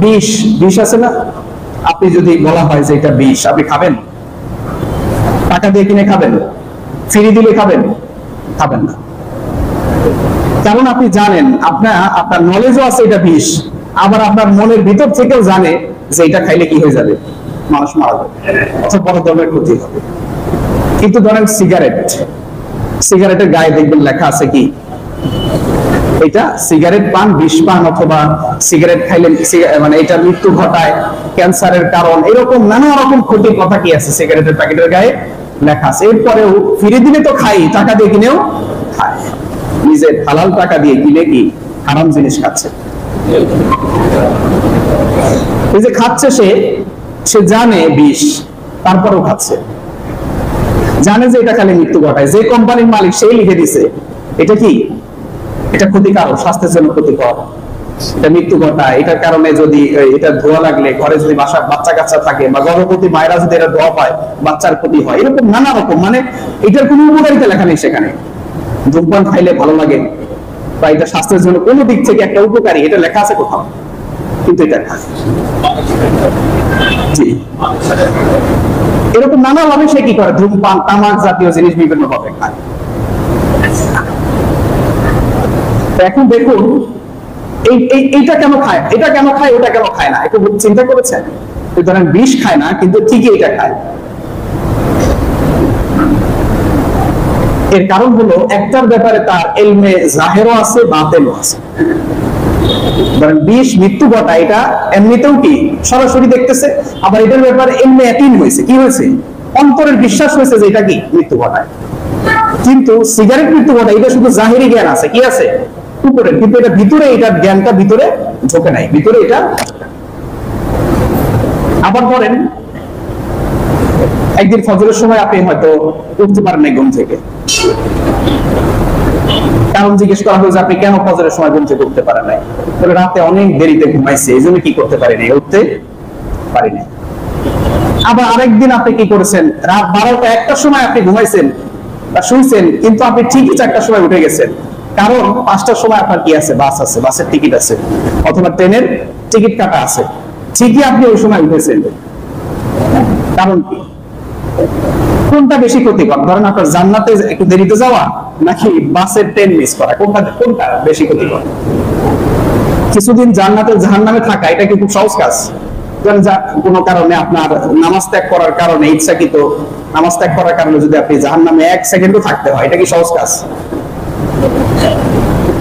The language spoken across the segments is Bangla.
বিষ বিষ আছে না, আপনি যদি বলা হয় যে এটা বিষ, আপনি খাবেন? টাকা দিয়ে কিনে খাবেন? ফ্রি দিলে খাবেন? খাবেন না। কারণ আপনি জানেন, আপনার নলেজও আছে এটা বিষ, আবার আপনার মনের ভিতর থেকেও জানে যে এটা খাইলে কি হয়ে যাবে, মানুষ মারা যাবে, অথবা বড় ধরনের ক্ষতি হবে। কিন্তু ধরেন সিগারেটের গায়ে দেখবেন লেখা আছে কি, এটা সিগারেট পান, বিষ পান, অথবা সিগারেট খাইলে মানে এটা মৃত্যু ঘটায়, ক্যান্সারের কারণ, এরকম নানা রকম ক্ষতির কথা কি আছে সিগারেটের প্যাকেটের গায়ে লেখা আছে। এরপরেও ফিরে দিলে তো খাই, টাকা দিয়ে কিনেও খায়, নিজের হালাল টাকা দিয়ে কিনে কি হারাম জিনিস খাচ্ছে। এই যে খাচ্ছে, সে জানে বিষ, তারপরেও খাচ্ছে, জানে যে এটা খালি মৃত্যু ঘটায়। যে কোম্পানির মালিক সেই লিখে দিছে এটা কি, এটা ক্ষতিকারক, স্বাস্থ্যের জন্য ক্ষতিকর, এটা মৃত্যু ঘটায়, এটার কারণে যদি এটা ধোয়া লাগলে ঘরে যদি বাচ্চা কাচ্চা থাকে, বা গর্ভবতী মায়েরা যদি এটা ধোয়া পায় বাচ্চার ক্ষতি হয়, এরকম নানা রকম, মানে এটার কোনো উপকারিতা লেখা নেই সেখানে। ধূমপান খাইলে ভালো লাগে, বা এটা স্বাস্থ্যের জন্য কোনো দিক থেকে একটা উপকারী, এটা লেখা আছে কোথাও? কিন্তু এটা জি, এরকম নানা ভাবে সে কি করে, ধূমপান, তামাক জাতীয় জিনিস বিভিন্ন ভাবে খায়। এখন দেখুন এইটা কেন খায়, এটা কেন খায়, ওটা কেন খায় না, একটু চিন্তা করেছেন? ধরেন বিষ খায় না, কিন্তু ঠিকই এটা খায়। এর কারণ হলো একটার ব্যাপারে তার ইলমে জাহেরও আছে, বাতেনও আছে। ধরেন বিষ মৃত্যু ঘটায়, এটা এমনিতেও কি সরাসরি দেখতেছে, আবার এটার ব্যাপারে ইলমে ইয়াকিন হয়েছে, কি হয়েছে, অন্তরের বিশ্বাস হয়েছে যে এটা কি মৃত্যু ঘটায়। কিন্তু সিগারেট মৃত্যু ঘটায়, এটা শুধু জাহেরি জ্ঞান আছে, কি আছে উপরে, কিন্তু এটা ভিতরে, এটার জ্ঞানটা ভিতরে ঢোকে নাই, ভিতরে এটা। আবার ধরেন একদিন ফজরের সময় আপনি হয়তো উঠতে পারেন না ঘুম থেকে, কারণ জিজ্ঞেস করা হয়েছে আপনি কেন ফজরের সময় ঘুম থেকে উঠতে পারেন নাই, বলে রাতে অনেক দেরিতে ঘুমাইছে, এই জন্য কি করতে পারিনি, উঠতে পারিনি। আবার আরেকদিন আপনি কি করেছেন, রাত 12টা 1টার সময় আপনি ঘুমাইছেন বা শুনছেন, কিন্তু আপনি ঠিকই 4টার সময় উঠে গেছেন, কারণ 5টার সময় আপনার কি আছে, বাস আছে, বাসের টিকিট আছে, অথবা ট্রেনের টিকিট কাটা আছে, ঠিকই আপনি ওই সময় উঠেছেন। কারণ কি, কোনটা বেশি ক্ষতিকর? ধরেন আপনার জান্নাতে একটু দেরিতে যাওয়া, নাকি বাসের ট্রেন মিস করা, কোনটা বেশি ক্ষতিকর? কিছুদিন জান্নাতে জাহান্নামে থাকা, এটা কি খুব সহজ কাজ? কোন কারণে আপনার নামাজ ত্যাগ করার কারণে, ইচ্ছাকৃত নামাজ ত্যাগ করার কারণে যদি আপনি জাহান্নামে 1 সেকেন্ডও থাকতে হয়, এটা কি সহজ কাজ?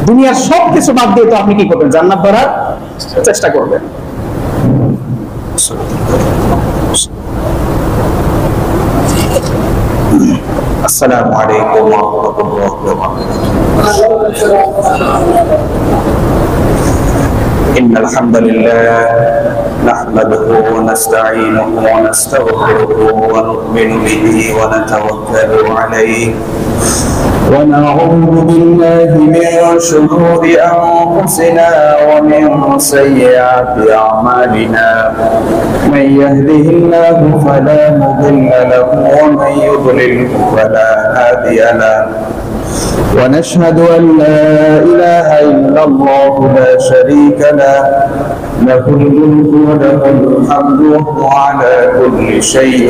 দুনিয়ার সব কিছু বাদ দিয়ে তো আপনি কি করবেন, জান্নাত ধরার চেষ্টা করবেন। আসসালামু আলাইকুম ওয়া রাহমাতুল্লাহি ওয়া বারাকাতুহু। ইন্নাল হামদুলিল্লাহ নাহমাদুহু ওয়া নাস্তাঈনুহু ওয়া নাস্তাগফিরুহু ওয়া নু'মিনু বিহি ওয়া নাতাওয়াক্কালু আলাইহি ওয়া না'উযু বিল্লাহি মিন শুরুরি আনফুসিনা ওয়া মিন সাইয়্যাতি আ'মালিনা। من يهده الله فلا مضل له ومن يضلله فلا هادي له ونشهد أن لا إله إلا الله لا شريك له له الملك وله الحمد وهو على كل شيء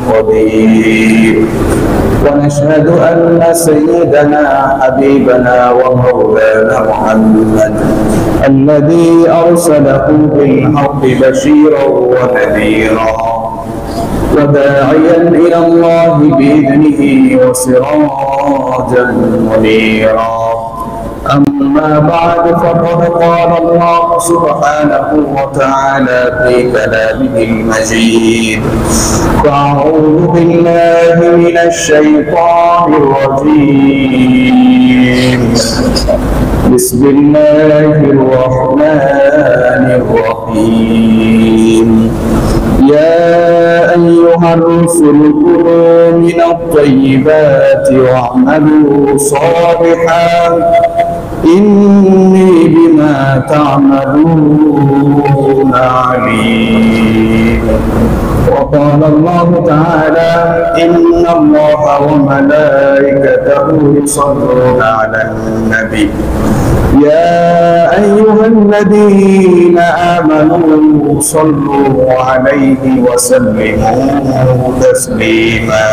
قدير ونشهد أن سيدنا حبيبنا ومولانا محمد الذي أرسله بالحق بشيرا ونذيرا وداعيا إلى الله بإذنه وسراجا منيرا. أما بعد فقد قال الله سبحانه وتعالى في كلامه المجيد: فأعوذ بالله من الشيطان الرجيم. بسم الله الرحمن الرحيم. يا أيها الرسل كلوا من الطيبات واعملوا صالحا إني بما تعملون عليم. وقال الله تعالى إن الله وملائكته يصلون على النبي يا أيها الذين آمنوا صلوا عليه وسلموا تسليما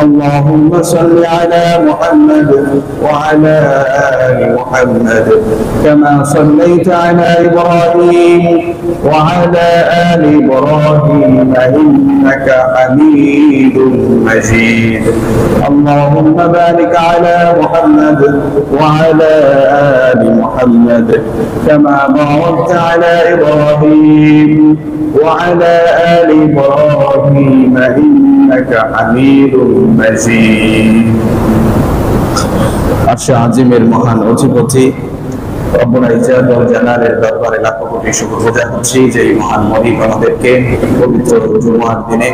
اللهم صل على محمد وعلى آل محمد كما صليت على إبراهيم وعلى آل إبراهيم إنك حميد مجيد اللهم بارك على محمد وعلى آل محمد كما باركت على إبراهيم وعلى آل إبراهيم إنك حميد مجيد আরশে আজিমের মহান অধিপতি রব্বুল ইজ্জত ওয়াল জালালের দরবারে লাখ কোটি শুকর গুজার হচ্ছি যে মহান মহিব আমাদেরকে পবিত্র জুমার দিনে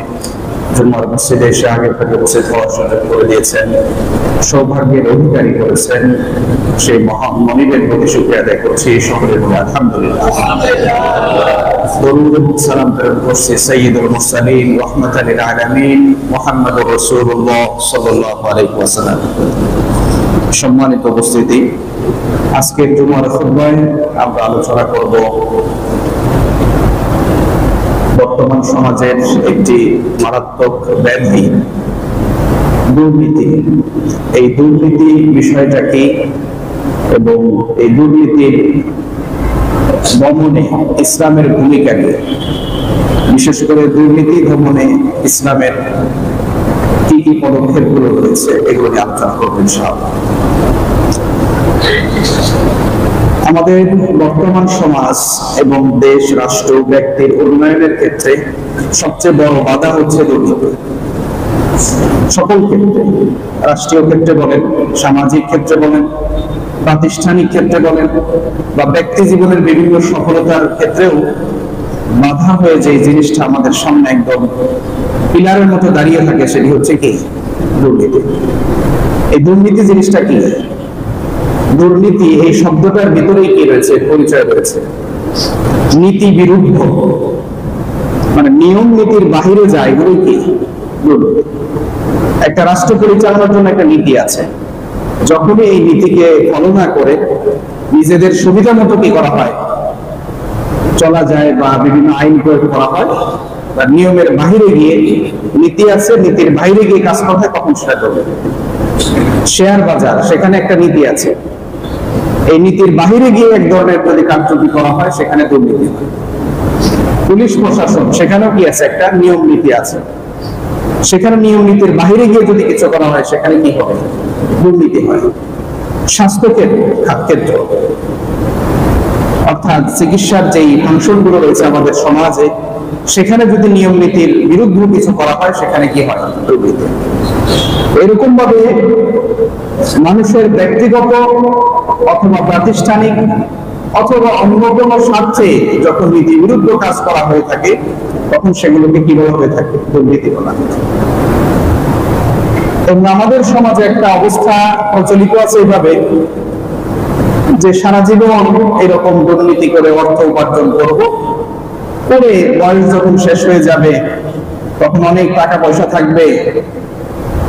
জুমার মসজিদে এসে আগের থেকে বসে খাওয়ার সুযোগ করে দিয়েছেন, সৌভাগ্যের অধিকারী করেছেন। সেই মহান মনিবের প্রতি শুকরিয়া আদায় করছি। সকলে বলে আলহামদুলিল্লাহ। দরুদ এবং সালাম প্রেরণ করছি সাইয়্যিদুল মুরসালিন রাহমাতাল লিল আলামিন মুহাম্মদুর রাসূলুল্লাহ সাল্লাল্লাহু আলাইহি ওয়াসাল্লাম। সম্মানিত উপস্থিতি, আজকের জুমার খুতবায় আমরা আলোচনা করব বর্তমান সমাজের একটি মারাত্মক ব্যাধি, দুর্নীতি। এই দুর্নীতি বিষয়টা কি এবং এই দুর্নীতির দমনে ইসলামের ভূমিকা কি, বিশেষ করে দুর্নীতি দমনে ইসলামের কি কি পদক্ষেপগুলো রয়েছে এগুলো নিয়ে আলোচনা করবো ইনশাআল্লাহ। আমাদের বর্তমান সমাজ এবং দেশ, রাষ্ট্র, ব্যক্তির উন্নয়নের ক্ষেত্রে সবচেয়ে বড় বাধা হচ্ছে দুর্নীতি। সকল ক্ষেত্রে, রাষ্ট্রীয় ক্ষেত্রে বলেন, সামাজিক ক্ষেত্রে বলেন, প্রাতিষ্ঠানিক ক্ষেত্রে বলেন বা ব্যক্তি জীবনের বিভিন্ন সফলতার ক্ষেত্রেও বাধা হয়ে যে জিনিসটা আমাদের সামনে একদম পিলারের মতো দাঁড়িয়ে থাকে সেটি হচ্ছে কি? দুর্নীতি। এই দুর্নীতি জিনিসটা কি? দুর্নীতি এই শব্দটার ভিতরেই কি রয়েছে? পরিচয় রয়েছে নীতি বিরুদ্ধ, মানে নিয়ম নীতির বাহিরে যায়, এগুলো কি? দুর্নীতি। একটা রাষ্ট্র পরিচালনার জন্য একটা নীতি আছে, যখনই এই নীতিকে ফলো না করে নিজেদের সুবিধা মতো কি করা হয়, চলা যায় বা বিভিন্ন আইন প্রয়োগ করা হয় বা নিয়মের বাহিরে গিয়ে, নীতি আছে নীতির বাইরে গিয়ে কাজ করা হয়, তখন সেটা দুর্নীতি। শেয়ার বাজার, সেখানে একটা নীতি আছে, এই নীতির বাহিরে গিয়ে এক ধরনের যদি কার্যক্রম করা হয় সেখানে দুর্নীতি হয়। পুলিশ প্রশাসন, সেখানেও কি আছে? একটা নিয়ম নীতি আছে, সেখানে নিয়ম নীতির বাহিরে গিয়ে যদি কিছু করা হয় সেখানে কি হবে? দুর্নীতি হয়। স্বাস্থ্য ক্ষেত্র, অর্থাৎ চিকিৎসার যেই ফাংশনগুলো রয়েছে আমাদের সমাজে, সেখানে যদি নিয়ম নীতির বিরুদ্ধে কিছু করা হয় সেখানে কি হয়? দুর্নীতি। এরকম ভাবে মানুষের ব্যক্তিগত অথবা প্রাতিষ্ঠানিক অথবা অন্য কোনো স্বার্থে যখন নীতি বিরুদ্ধ কাজ করা হয়ে থাকে তখন সেগুলোকে কি বলা হয়ে থাকে? দুর্নীতি বলা হয়। এবং আমাদের সমাজে একটা অবস্থা প্রচলিত আছে এইভাবে যে সারা জীবন এরকম দুর্নীতি করে অর্থ উপার্জন করব, করে বয়স যখন শেষ হয়ে যাবে তখন অনেক টাকা পয়সা থাকবে,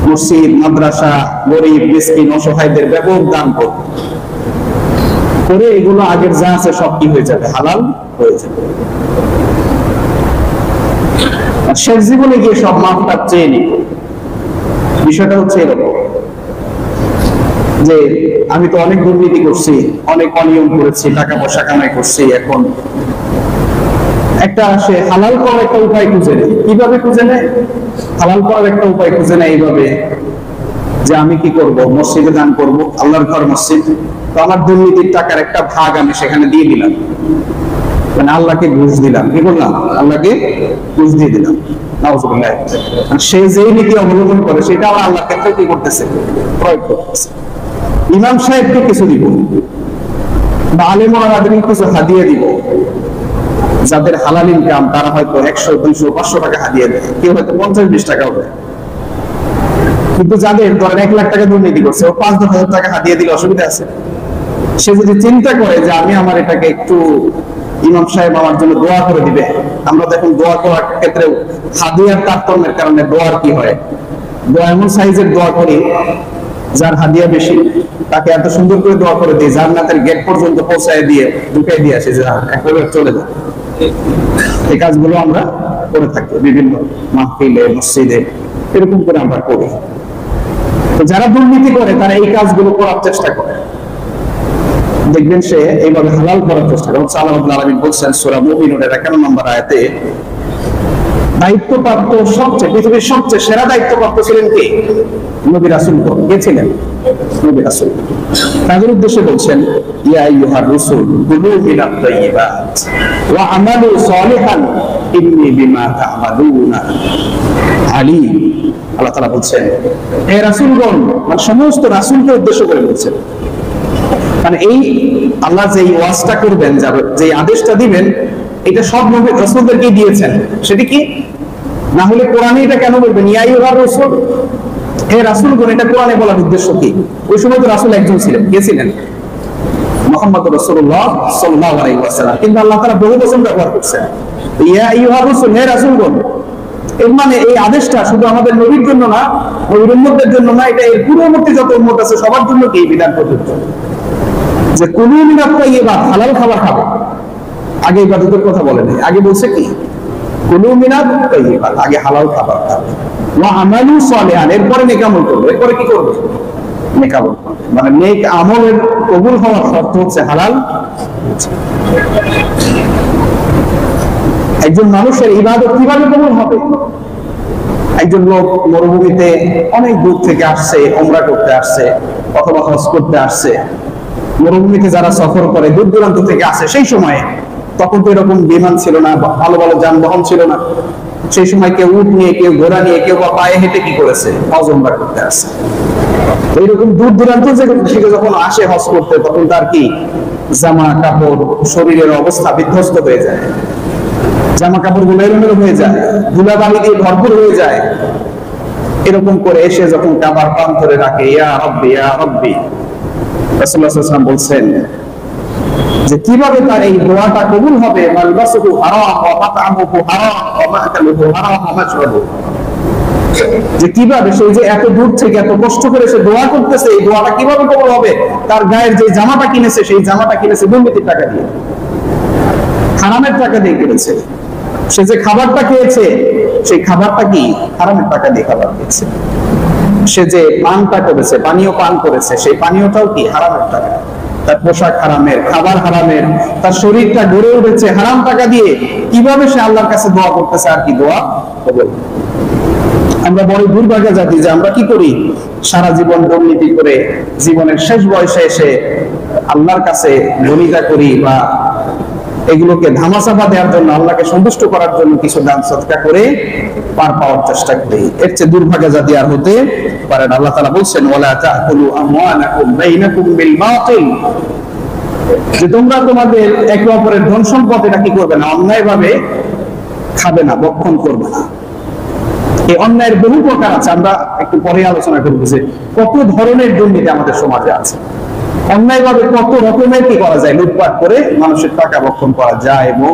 মসজিদ, মাদ্রাসা, গরিব, মিসকিন, অসহায়দের ব্যাপক দান করে এগুলো আগের যা আছে সব কি হয়ে যাবে? হালাল হয়ে যাবে। শেষ জীবনে গিয়ে সব মাফটা চেয়ে নিব। বিষয়টা হচ্ছে এরকম যে আমি তো অনেক দুর্নীতি করছি, অনেক অনিয়ম করেছি, টাকা পয়সা কামাই করছি, এখন একটা সে হালাল করার একটা উপায় খুঁজে নেয়। কিভাবে খুঁজে নেয়? হালাল করার একটা উপায় খুঁজে নেয় এইভাবে যে আমি কি করব? মসজিদে দান করব, আল্লাহর ঘর মসজিদ, তো আমার দুর্নীতির টাকার একটা ভাগ আমি সেখানে দিয়ে দিলাম, মানে আল্লাহকে ঘুষ দিলাম। কি করলাম? আল্লাহকে ঘুষ দিয়ে দিলাম। নাউজুবিল্লাহ। সে যেই নীতি অবলম্বন করে সেটা আবার আল্লাহর ক্ষেত্রে কি করতেছে? প্রয়োগ করতেছে। ইমাম সাহেবকে কিছু দিব বা আলেম ওলামাদেরকে কিছু হাদিয়া দিব, যাদের হালাল ইনকাম তারা হয়তো 100, 200, 500 টাকা হাদিয়া দেয়, কেউ হয়তো 50-20 টাকা হবে। কিন্তু যাদের ধরেন 1 লাখ টাকা দুর্নীতি করছে, ও 5-10 হাজার টাকা হাদিয়া দিলে অসুবিধা আছে? সে যদি চিন্তা করে যে আমি আমার এটাকে একটু ইমাম সাহেব আমার জন্য দোয়া করে দিবে। আমরা দেখুন দোয়া করার ক্ষেত্রে হাদিয়ার তারতম্যের কারণে দোয়ার কি হয়, দোয়া এমন সাইজের দোয়া করি যার হাদিয়া বেশি তাকে এত সুন্দর করে দোয়া করে দিই, জান্নাতের গেট পর্যন্ত পৌঁছায় দিয়ে ঢুকাই দিয়ে আসে যে একেবারে চলে যায়। এই কাজগুলো আমরা করে থাকি বিভিন্ন মাহফিলে, মসজিদে, এরকম করে আমরা করি। তো যারা দুর্নীতি করে তারা এই কাজগুলো করার চেষ্টা করে, দেখবেন সে এইভাবে হালাল করার চেষ্টা করে। আল্লাহ রাব্বুল আলামিন বলছেন সূরা মুমিনুনের 51 নম্বর আয়াতে, দায়িত্বপ্রাপ্ত সবচেয়ে পৃথিবীর সবচেয়ে সেরা দায়িত্বপ্রাপ্ত ছিলেন কে? নবী রাসূলগণ। কে ছিলেন? নবী রাসূল। তাদের উদ্দেশ্যে বলছেন, ইয়া আইয়ুহার রাসূল কুলু মিনাত তাইয়্যিবাত ওয়া আমালু সালিহান ইন্নী বিমা তা'মালুনা আলীম। আল্লাহ তাআলা বলছেন, হে রাসূলগণ, মানে সমস্ত রাসূলকে উদ্দেশ্য করে বলছেন, মানে এই আল্লাহ যে ওয়াজটা করবেন, যে আদেশটা দিবেন, এটা সব নবী রাসূলদেরকে দিয়েছেন। সেটা কি? না হলে কোরআনে এটা কেন বলবেন ইয়া আইয়ুহার রাসূল, হে রাসূলগণ? এটা কোরআনে বলার উদ্দেশ্য কি? ওই সময় তো রাসূল একজন ছিলেন। কে ছিলেন? মুহাম্মদ রাসূলুল্লাহ সাল্লাল্লাহু আলাইহি ওয়াসাল্লাম। কিন্তু আল্লাহ তাআলা বহু বচন ব্যবহার করছেন, ইয়া আইয়ুহার রাসূল, হে রাসূলগণ। এর মানে এই আদেশটা শুধু আমাদের নবীর জন্য না, নবীর উম্মতদের জন্য না, এটা এর পূর্ববর্তী যত উম্মত আছে সবার জন্য কি এই বিধান প্রযোজ্য যে কুলু মিনাত তাইয়্যিবাত, হালাল খাবার খাবে। আগে ইবাদতের কথা বলেনি, আগে বলছে কি? কুলু মিনাত তাইয়্যিবাত, আগে হালাল খাবার খাবে। ওয়া আমালু সালিহান, এরপরে নেক আমল করবে। এরপরে কি করবে? নেক আমল করবে। মানে নেক আমলের কবুল হওয়ার শর্ত হচ্ছে হালাল। একজন মানুষের ইবাদত কিভাবে কবুল হবে? একজন লোক মরুভূমিতে অনেক দূর থেকে আসছে, উমরা করতে আসছে অথবা হজ করতে আসছে। মরুভূমিতে যারা সফর করে দূর দূরান্ত থেকে আসে, সেই সময়ে তখন তো এরকম বিমান ছিল না, ভালো ভালো যানবাহন ছিল না। সেই সময় কেউ উট নিয়ে, কেউ ঘোড়া নিয়ে, কেউ বা পায়ে হেঁটে কি করেছে? হজ উমরা করতে আসছে। এইরকম দূর দূরান্ত থেকে যখন আসে হজ করতে, তখন তার কি জামা কাপড়, শরীরের অবস্থা বিধ্বস্ত হয়ে যায়, জামা কাপড় গুলো এলোমেলো হয়ে যায়, ধুলাবালি দিয়ে ভরপুর হয়ে যায়। এরকম করে এসে যখন কাবার প্রান্তরে রাখে, ইয়া রাব্বি ইয়া রাব্বি, রাসূলুল্লাহ সাল্লাল্লাহু আলাইহি ওয়াসাল্লাম বলছেন যে কিভাবে তার এই দোয়াটা কবুল হবে? মালবাসুহু হারাম ওয়া মাতআমুহু হারাম ওয়া মা'কালুহু হারাম ওয়া মাশরাবুহু, যে কিভাবে সে যে এত দূর থেকে এত কষ্ট করে সে দোয়া করতেছে, এই দোয়াটা কিভাবে কবুল হবে? তার গায়ের যে জামাটা কিনেছে, সেই জামাটা কিনেছে দুর্নীতির টাকা দিয়ে, হারামের টাকা দিয়ে কিনেছে। সে যে খাবারটা খেয়েছে, সেই খাবারটা কি হারামের টাকা দিয়ে খাবার খেয়েছে। সে যে পানটা করেছে, পানীয় পান করেছে, সেই পানীয়টাও কি হারামের টাকা। তার পোশাক হারামের, খাবার হারামের, তার শরীরটা গড়ে উঠেছে হারাম টাকা দিয়ে। কিভাবে সে আল্লাহর কাছে দোয়া করতেছে আর কি দোয়া কবুল? আমরা বড় দুর্ভাগ্য জাতি যে আমরা কি করি? সারা জীবন দুর্নীতি করে জীবনের শেষ বয়সে এসে আল্লাহর কাছে দলিতা করি বা এগুলোকে ধামাচাপা দেওয়ার জন্য, আল্লাহকে সন্তুষ্ট করার জন্য কিছু দান সদকা করে পার পাওয়ার চেষ্টা করি। এর চেয়ে দুর্ভাগ্য জাতি আর হতে পারে না। আল্লাহ তাআলা বলছেন, ওয়ালা তাকুলু আমওয়ালাকুম বাইনাকুম বিল বাতিল, যে তোমরা তোমাদের একে অপরের ধন সম্পদ এটা কি করবে না? অন্যায়ভাবে খাবে না, ভক্ষণ করবে না। এই অন্যায়ের বহু প্রকার আছে, আমরা একটু পরে আলোচনা করব যে কত ধরনের দুর্নীতি আমাদের সমাজে আছে। অন্যায়ভাবে কত রকমের কি করা যায়? লুটপাট করে মানুষের টাকা ভক্ষণ করা যায় এবং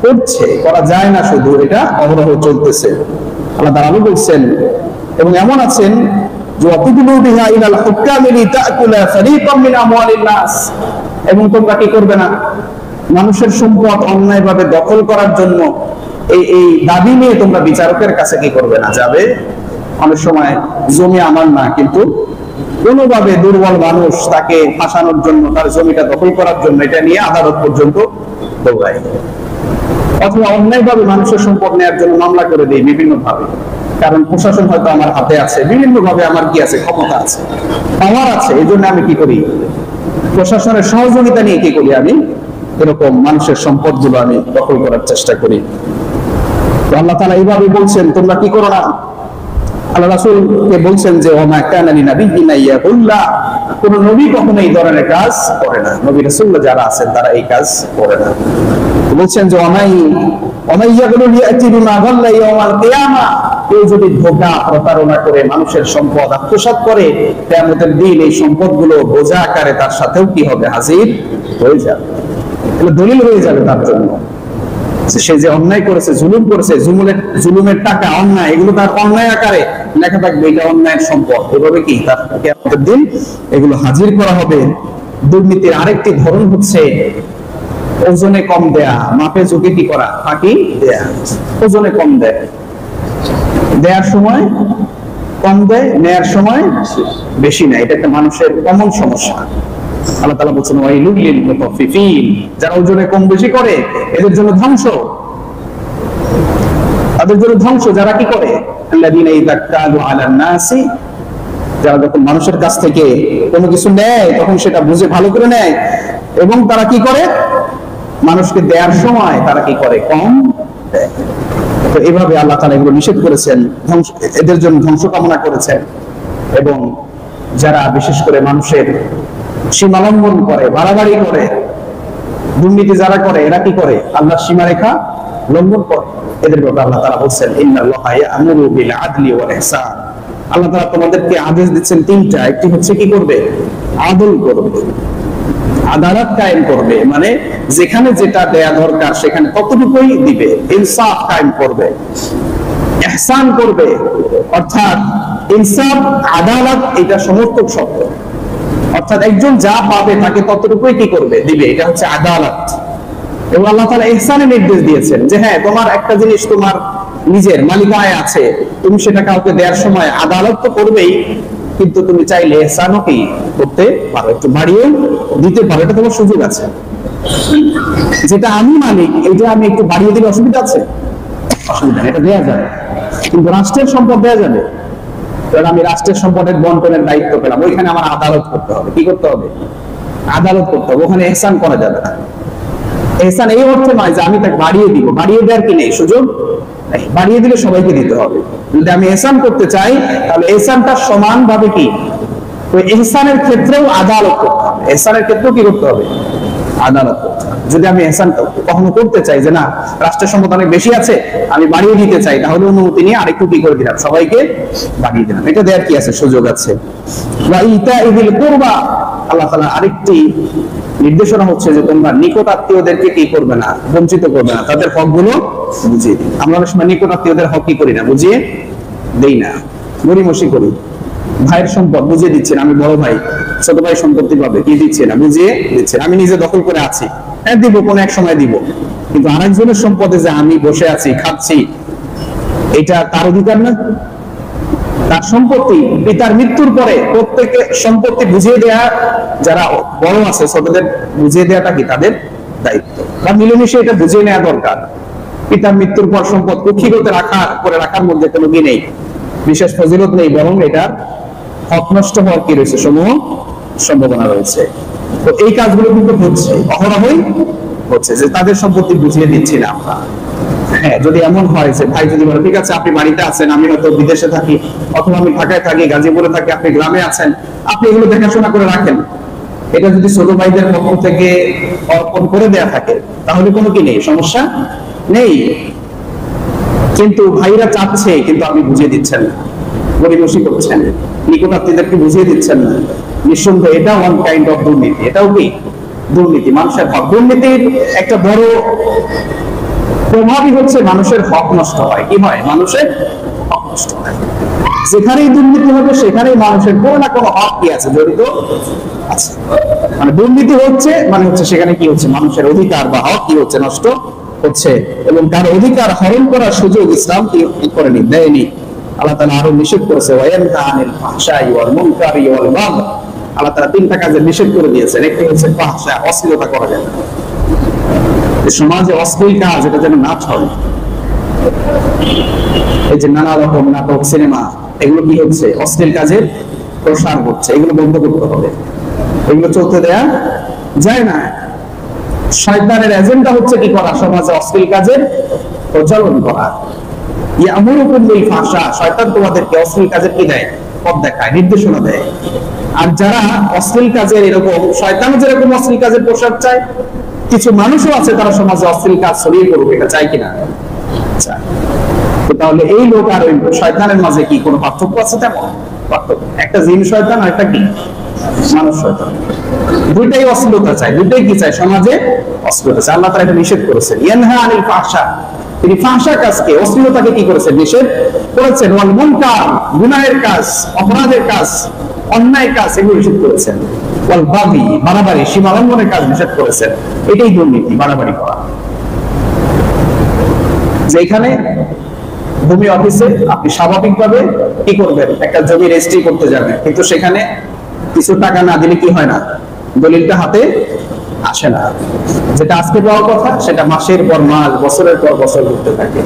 করছে, করা যায় না শুধু, এটা অহরহ চলতেছে। আল্লাহ তাআলা বলছেন, এবং এমন আছেন যে ওয়াতুবু বিহা ইলাল হুকামি লিতাকুলা ফারিকাম মিন আমওয়ালিন নাস, এবং তোমরা কি করবে না? মানুষের সম্পদ অন্যায়ভাবে দখল করার জন্য এই দাবি নিয়ে তোমরা বিচারকের কাছে কি করবে না? যাবে। অনেক সময় জমি আমার না, কিন্তু কোনোভাবে দুর্বল মানুষ তাকে ফাঁসানোর জন্য, তার জমিটা দখল করার জন্য এটা নিয়ে আদালত পর্যন্ত দৌড়ায়। অথবা অন্যায়ভাবে মানুষের সম্পদ নেওয়ার জন্য মামলা করে দেয় বিভিন্ন ভাবে, কারণ প্রশাসন হয়তো আমার হাতে আছে, বিভিন্ন ভাবে আমার কি আছে? ক্ষমতা আছে, পাওয়ার আছে। এই জন্য আমি কি করি? প্রশাসনের সহযোগিতা নিয়ে কি করি? আমি এরকম মানুষের সম্পদ গুলো আমি দখল করার চেষ্টা করি। তো আল্লাহ তাআলা এইভাবে বলছেন, তোমরা কি করো না? আল্লাহ রাসূলকে বলছেন যে ওমা কানা লিনাবিয়্যিন ইয়াকুল্লা, কোন নবী কখনো এই ধরনের কাজ করে না। নবী রাসূলুল্লাহ যারা আছেন তারা এই কাজ করে না। বলছেন যে ওমাইয়াগুলু লিয়াতি বিমা গাল্লা ইয়াউমাল কিয়ামা, কেউ যদি ধোঁকা প্রতারণা করে মানুষের সম্পদ আত্মসাৎ করে, কিয়ামতের দিন এই সম্পদগুলো বোঝা আকারে তার সাথেও কি হবে? হাজির হয়ে যাবে। এগুলো দলিল হয়ে যাবে তার জন্য। সে যে অন্যায় করেছে, জুলুম করেছে, জুলুমের টাকা অন্যায়, এগুলো তার অন্যায় আকারে লেখা থাকবে, এটা অন্যায়ের সম্পদ। এভাবে কি তার কিয়ামতের দিন এগুলো হাজির করা হবে। দুর্নীতির আরেকটি ধরন হচ্ছে ওজনে কম দেয়া, মাপে ঝুঁকে কি করা, ফাঁকি দেয়া। ওজনে কম দেয়, দেওয়ার সময় কম দেয়, নেয়ার সময় বেশি নেয়। এটা একটা মানুষের কমন সমস্যা। আল্লাহ তাআলা বলেছেন ওয়াইলুল লিল মুতাফফিফিন, যারা ওজনে কম বেশি করে এদের জন্য ধ্বংস, তাদের জন্য ধ্বংস। যারা কি করে, আল্লাযীনা ইযা কালু আলান নাসি, যারা যখন মানুষের কাছ থেকে কোনো কিছু নেয় তখন সেটা বুঝে ভালো করে নেয়, এবং তারা কি করে, মানুষকে দেওয়ার সময় তারা কি করে, কম দেয়। তো এভাবে আল্লাহ তাআলা এগুলো নিষেধ করেছেন, এদের জন্য ধ্বংস কামনা করেছেন। এবং যারা বিশেষ করে মানুষের সীমা লঙ্ঘন করে, বাড়াবাড়ি করে, দুর্নীতি যারা করে, এরা কি করে, আল্লাহর সীমারেখা লঙ্ঘন করে, এদের কথা আল্লাহ তাআলা বলেছেন ইন্নাল্লাহা ইয়া'মুরু বিল আদলি ওয়াল ইহসান। আল্লাহ তাআলা তোমাদেরকে আদেশ দিচ্ছেন তিনটা। একটি হচ্ছে কি করবে, আদল করবে, আদালত কায়েম করবে, মানে যেখানে যেটা দেয়া দরকার সেখানে ততটুকুই দিবে, ইনসাফ কায়েম করবে, ইহসান করবে। অর্থাৎ ইনসাফ, আদালত, এটা সমর্থক শব্দ। অর্থাৎ একজন যা পাবে তাকে ততটুকুই কি করবে, দিবে, এটা হচ্ছে আদালত। এবং আল্লাহ তাআলা ইহসানের নির্দেশ দিয়েছেন যে হ্যাঁ, তোমার একটা জিনিস তোমার নিজের মালিকানায় আছে, তুমি সেটা কাউকে দেওয়ার সময় আদালত তো করবেই, কিন্তু তুমি চাইলে ইহসানও কি করতে পারো, একটু বাড়িয়ে দিতে পারো, এটা তোমার সুযোগ আছে। যেটা আমি মালিক, এটা আমি একটু বাড়িয়ে দিলে অসুবিধা আছে? অসুবিধা নেই, এটা দেওয়া যাবে। কিন্তু রাষ্ট্রের সম্পদ দেওয়া যাবে? কারণ আমি রাষ্ট্রের সম্পদের বন্টনের দায়িত্ব পেলাম, ওইখানে আমার আদালত করতে হবে। কি করতে হবে? আদালত করতে হবে। ওখানে ইহসান করা যাবে না। ইহসান এই অর্থে নয় যে আমি তাকে বাড়িয়ে দিব, বাড়িয়ে দেওয়ার কি নেই, সুযোগ নেই। বাড়িয়ে দিলে সবাইকে দিতে হবে। যদি আমি ইহসান করতে চাই তাহলে ইহসানটা সমানভাবে কি, ওই ইহসানের ক্ষেত্রেও আদালত করতে হবে। ইহসানের ক্ষেত্রেও কি করতে হবে? আদালত করতে হবে। যদি আমি ইহসান কখনো করতে চাই যে না, রাষ্ট্রের সম্পদ অনেক বেশি আছে, আমি বাড়িয়ে দিতে চাই, তাহলে অনুমতি নিয়ে আরেকটু কি করে দিলাম, সবাইকে বাড়িয়ে দিলাম। এটা দেওয়ার কি আছে, সুযোগ আছে। ওয়া ইতাইযিল কুরবা, আল্লাহ তাআলা আরেকটি নির্দেশনা হচ্ছে যে তোমরা নিকট আত্মীয়দেরকে কি করবে না, বঞ্চিত করবে না, তাদের হকগুলো বুঝিয়ে দিই। আমরা অনেক সময় নিকট আত্মীয়দের হক কি করি না, বুঝিয়ে দেই না, গরিমসি করি। ভাইয়ের সম্পদ বুঝিয়ে দিচ্ছেন, আমি বড় ভাই, ছোট ভাই সম্পত্তি পাবে, কি দিচ্ছে না, বুঝিয়ে দিচ্ছে। আমি নিজে দখল করে আছি, হ্যাঁ দিব, কোন এক সময় দিব, কিন্তু আরেকজনের সম্পদে যে আমি বসে আছি, খাচ্ছি, এটা তার অধিকার না? তার সম্পত্তি পিতার মৃত্যুর পরে প্রত্যেকে সম্পত্তি বুঝিয়ে দেয়া, যারা বড় আছে ছোটদের বুঝিয়ে দেওয়াটা কি তাদের দায়িত্ব, বা মিলেমিশে এটা বুঝিয়ে নেওয়া দরকার। পিতার মৃত্যুর পর সম্পদ কুক্ষিগত রাখার মধ্যে কোনো কি নেই, বিশেষ ফজিলত নেই, বরং এটার হক নষ্ট হওয়ার কি রয়েছে, সমূহ সম্ভাবনা রয়েছে। তো এই কাজগুলো কিন্তু হচ্ছে, অহরহই হচ্ছে, যে তাদের সম্পত্তি বুঝিয়ে দিচ্ছি না আমরা। হ্যাঁ, যদি এমন হয় যে ভাই যদি বলে ঠিক আছে আপনি বাড়িতে আছেন, আমি হয়তো বিদেশে থাকি, অথবা আমি ঢাকায় থাকি, গাজীপুরে থাকি, আপনি গ্রামে আছেন, আপনি এগুলো দেখাশোনা করে রাখেন, এটা যদি ছোট ভাইদের পক্ষ থেকে অর্পণ করে দেয়া থাকে তাহলে কোনো কি নেই, সমস্যা নেই। কিন্তু ভাইরা চাচ্ছে, কিন্তু আপনি বুঝিয়ে দিচ্ছেন না, গরিমসি করছেন, নিকটাত্মীয়দেরকে বুঝিয়ে দিচ্ছেন না, নিঃসন্দেহে এটা ওয়ান কাইন্ড অফ দুর্নীতি। এটাও কি দুর্নীতি, মানুষের হক। দুর্নীতির একটা বড় প্রভাবই হচ্ছে মানুষের হক নষ্ট হয়। কি হয়? মানুষের হক নষ্ট হয়। যেখানেই দুর্নীতি হবে সেখানেই মানুষের কোনো না কোনো হক কি আছে, জড়িত আছে। মানে দুর্নীতি হচ্ছে মানে হচ্ছে সেখানে কি হচ্ছে, মানুষের অধিকার বা হক কি হচ্ছে, নষ্ট হচ্ছে। এবং তার অধিকার হরণ করার সুযোগ ইসলাম কি করেনি, দেয়নি। আল্লাহ তাআলা আরো নিষেধ করেছে, ওয়ায়ানহা আনিল ফাহশাই ওয়াল মুনকারি ওয়াল বাগয়। আল্লাহ তাআলা তিনটা কাজে নিষেধ করে দিয়েছেন। একটি হচ্ছে ফাহশা, অশ্লীলতা করা যায় না, সমাজে অশ্লীল কাজ এটা যেন না চলে। এই যে নানা রকম নাটক, সিনেমা, এগুলো কি হচ্ছে, অশ্লীল কাজের প্রসার হচ্ছে, এগুলো বন্ধ করতে হবে, এগুলো চলতে দেয়া যায় না। শয়তানের এজেন্ডা হচ্ছে কি করা, সমাজে অশ্লীল কাজের প্রচলন করা। ইয়ামুরুকুম বিল ফাহশা, শয়তান তোমাদেরকে অশ্লীল কাজের কি দেয়, পথ দেখায়, নির্দেশনা দেয়। আর যারা অশ্লীল কাজের এরকম, শয়তানও যেরকম অশ্লীল কাজের প্রসার চায়, কিছু মানুষও আছে তারা সমাজে অশ্লীল কাজ ছড়িয়ে করুক, এটা চাই কিনা? চায়। তাহলে এই লোক আর ওই শয়তানের মাঝে কি কোনো পার্থক্য আছে? তেমন পার্থক্য, একটা জিন শয়তান আর একটা কি মানুষ শয়তান। দুইটাই অশ্লীলতা চায়, দুইটাই কি চায়? সমাজে অশ্লীলতা চায়। আল্লাহ তাআলা এটা নিষেধ করেছেন, ইয়ানহা আনিল ফাহশা, তিনি ফাহশা কাজকে, অশ্লীলতাকে কি করেছেন? নিষেধ করেছেন। ওয়াল মুনকার, গুনাহের কাজ, অপরাধের কাজ, অন্যায় কাজ, এগুলো নিষেধ করেছেন। ওয়াল বাগি, বাড়াবাড়ি, সীমা লঙ্ঘনের কাজ নিষেধ করেছেন। এটাই দুর্নীতি, বাড়াবাড়ি করা। যেখানে ভূমি অফিসে আপনি স্বাভাবিকভাবে কি করবেন? একটা জমি রেজিস্ট্রি করতে যাবেন, কিন্তু সেখানে কিছু টাকা না দিলে কি হয় না? দলিলটা হাতে আসে না। যেটা আজকে পাওয়ার কথা সেটা মাসের পর মাস, বছরের পর বছর ঘুরতে থাকে।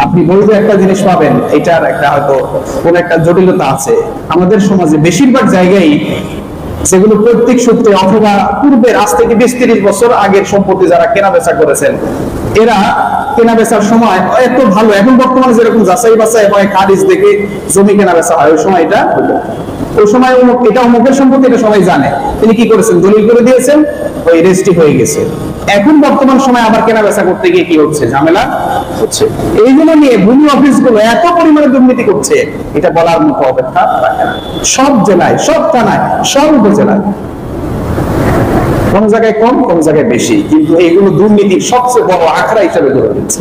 আপনি বৈধ একটা জিনিস পাবেন, এটার একটা হয়তো কোন একটা জটিলতা আছে। আমাদের সমাজে বেশিরভাগ জায়গায় যেগুলো প্রত্যেক সূত্রে অথবা পূর্বের আজ থেকে 20-30 বছর আগের সম্পত্তি যারা কেনা বেচা করেছেন, এরা কেনা বেচার সময় এত ভালো, এখন বর্তমানে যেরকম যাচাই বাছাই হয়, খারিজ দেখে জমি কেনা বেচা হয়, ওই সময় এটা হতো। ওই সময় এটা অমুকের সম্পত্তি, এটা সবাই জানে। তিনি কি করেছেন? দলিল করে দিয়েছেন, ওই রেজিস্ট্রি হয়ে গেছে। এখন বর্তমান সময় আবার কেনা বেচা করতে গিয়ে কি হচ্ছে? ঝামেলা হচ্ছে। এইগুলো নিয়ে ভূমি অফিসগুলো এত পরিমাণে দুর্নীতি করছে, এটা বলার মতো অপেক্ষা রাখে না। সব জেলায়, সব থানায়, সব উপজেলায়, কোন জায়গায় কম, কোন জায়গায় বেশি, কিন্তু এইগুলো দুর্নীতির সবচেয়ে বড় আখড়া হিসেবে ধরে নিচ্ছে।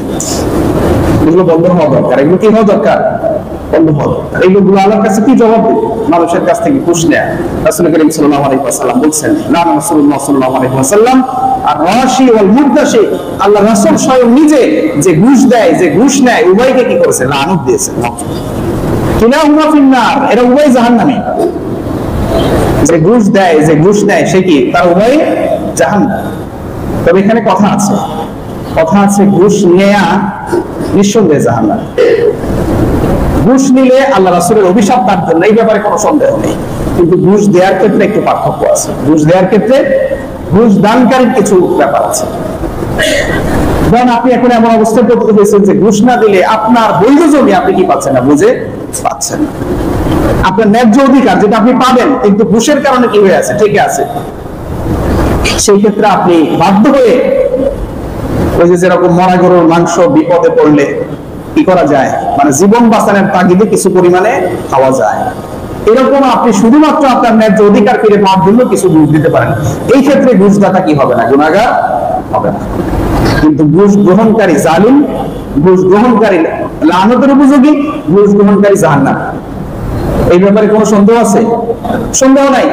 এগুলো বন্ধ হওয়া দরকার। এগুলো কি হওয়া দরকার? বন্ধ হওয়া দরকার। এগুলো আল্লাহর কাছে কি জবাব দেবে? মানুষের কাছ থেকে ঘুষ নেয়া। রাসূল করিম সাল্লাল্লাহু আলাইহি ওয়াসাল্লাম বলেছেন, না রাসূলুল্লাহ সাল্লাল্লাহু আলাইহি ওয়াসাল্লাম আর রাশি ওয়াল মুরতাশি, আল্লাহ রাসূল স্বয়ং নিজে যে ঘুষ দেয়, যে ঘুষ নেয়, উভয়কে কি করেছেন? লানত দিয়েছেন। কিলাহুমা ফিন্নার, এরা উভয় জাহান্নামী। যে ঘুষ দেয়, যে ঘুষ নেয়, সে কি? তার উভয় জাহান্নাম। তবে এখানে কথা আছে, কথা আছে, ঘুষ নেয়া নিঃসন্দেহে জাহান্নাম। ঘুষ নিলে আল্লাহ রাসূলের অভিশাপ তার জন্য, এই ব্যাপারে কোনো সন্দেহ নেই। কিন্তু ঘুষ দেওয়ার ক্ষেত্রে একটু পার্থক্য আছে। ঘুষ দেওয়ার ক্ষেত্রে ঘুষ দানকারীর কিছু ব্যাপার আছে। কারণ আপনি এখন এমন অবস্থায় পড়তে হয়েছেন যে ঘুষ না দিলে আপনার বৈধ জমি আপনি কি পাচ্ছেন না? বুঝে পাচ্ছেন না। আপনার ন্যায্য অধিকার যেটা আপনি পাবেন, কিন্তু ঘুষের কারণে কি হয়ে আছে? ঠিক আছে, সেই ক্ষেত্রে আপনি বাধ্য হয়ে ওই যে যেরকম মরা গরুর মাংস বিপদে পড়লে কি করা যায়, মানে জীবন বাঁচানোর তাগিদে কিছু পরিমাণে খাওয়া যায়, এরকম আপনি শুধুমাত্র আপনার ন্যায্য অধিকার ফিরে পাওয়ার জন্য কিছু ঘুষ দিতে পারেন। এই ক্ষেত্রে ঘুষদাতা কি হবে না? গুনাহগার হবে না। কিন্তু ঘুষ গ্রহণকারী জালিম, ঘুষ গ্রহণকারী লানতের উপযোগী, ঘুষ গ্রহণকারী জাহান্নাম। এই ব্যাপারে কোনো সন্দেহ আছে? সন্দেহ নাই।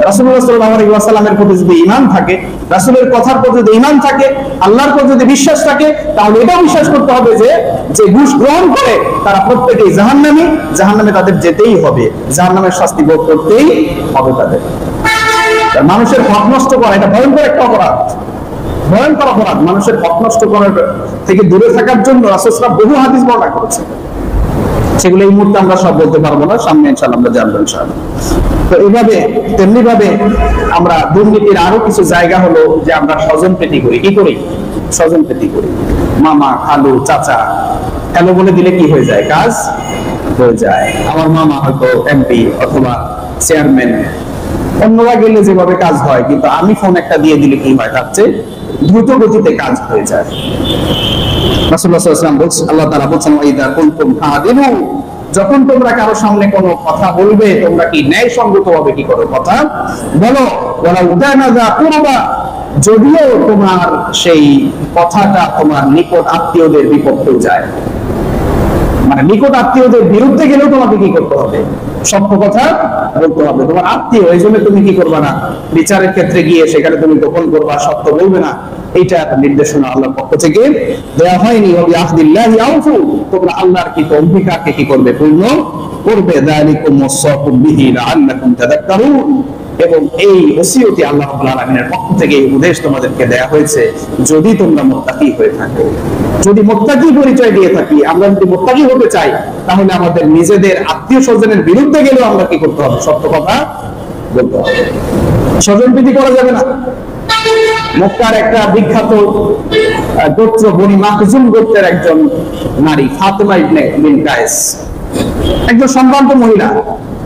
রাসূলুল্লাহ সাল্লাল্লাহু আলাইহি ওয়াসাল্লামের প্রতি যদি ঈমান থাকে, রাসূলের কথার প্রতি যদি ঈমান থাকে, আল্লাহর প্রতি যদি বিশ্বাস থাকে, তাহলে এটাও বিশ্বাস করতে হবে যে যে ঘুষ গ্রহণ করে তারা প্রত্যেকেই জাহান্নামী, জাহান্নামে তাদের যেতেই হবে, জাহান্নামের শাস্তি ভোগ করতেই হবে তাদের। মানুষের হক নষ্ট করা এটা ভয়ঙ্কর একটা অপরাধ, ভয়ঙ্কর অপরাধ। মানুষের হক নষ্ট করার থেকে দূরে থাকার জন্য রাসূল সাল্লাল্লাহু আলাইহি ওয়াসাল্লাম বহু হাদিস বর্ণনা করেছেন। সেগুলো এই মুহূর্তে আমরা সব বলতে পারবো না, সামনে ইনশাআল্লাহ আমরা জানবো ইনশাআল্লাহ। তো এইভাবে তেমনি ভাবে আমরা দুর্নীতির আরো কিছু জায়গা হলো যে আমরা স্বজন প্রীতি করি। কি করি? স্বজন প্রীতি করি। মামা, খালু, চাচা, হ্যালো বলে দিলে কি হয়ে যায়? কাজ হয়ে যায়। আমার মামা হয়তো এমপি অথবা চেয়ারম্যান, অন্যরা গেলে যেভাবে কাজ হয়, কিন্তু আমি ফোন একটা দিয়ে দিলে কি হয়? তার চেয়ে দ্রুত গতিতে কাজ হয়ে যায়। রাসূলুল্লাহ সাল্লাল্লাহু আলাইহি ওয়াসাল্লাম বলছেন, আল্লাহ তাআলা বলছেন, ওয়াইদা কুনতুম তা'দিলু, যখন তোমরা কারো সামনে কোনো কথা বলবে, তোমরা কি ন্যায়সঙ্গতভাবে কি করো? কথা বলো। ওয়ালাউ কানা যা কুরবা, যদিও তোমার সেই কথাটা তোমার নিকট আত্মীয়দের বিপক্ষেও যায়, মানে নিকট আত্মীয়দের বিরুদ্ধে গেলেও তোমাকে কি করতে হবে? সত্য কথা বলতে হবে। তোমার আত্মীয়, এই জন্য তুমি কি করবা না? বিচারের ক্ষেত্রে গিয়ে সেখানে তুমি গোপন করবা, সত্য বলবে না। এইটা একটা নির্দেশনা আল্লাহর পক্ষ থেকে দেওয়া হয়নি। বিআহদিল্লাহি আউফু, তোমরা আল্লাহর কি অঙ্গীকারকে কি করবে? পূর্ণ করবে। যালিকুম ওয়াসাকুম বিহি লাআল্লাকুম তাযাক্কারুন, এবং এই ওসিয়তি আল্লাহ রাব্বুল আলামিনের পক্ষ থেকে এই উপদেশ তোমাদেরকে দেয়া হয়েছে যদি তোমরা মুত্তাকি হয়ে থাকো। যদি মুত্তাকি পরিচয় দিয়ে থাকি, আমরা যদি মুত্তাকি হতে চাই, তাহলে আমাদের নিজেদের আত্মীয় স্বজনের বিরুদ্ধে গেলেও আমরা কি করতে হবে? সত্য কথা বলতে হবে। স্বজনপ্রীতি করা যাবে না। মক্কার একটা বিখ্যাত গোত্র বনি মাখজুম গোত্রের একজন নারী ফাতেমা ইবনে বিন কায়েস, একজন সম্ভ্রান্ত মহিলা,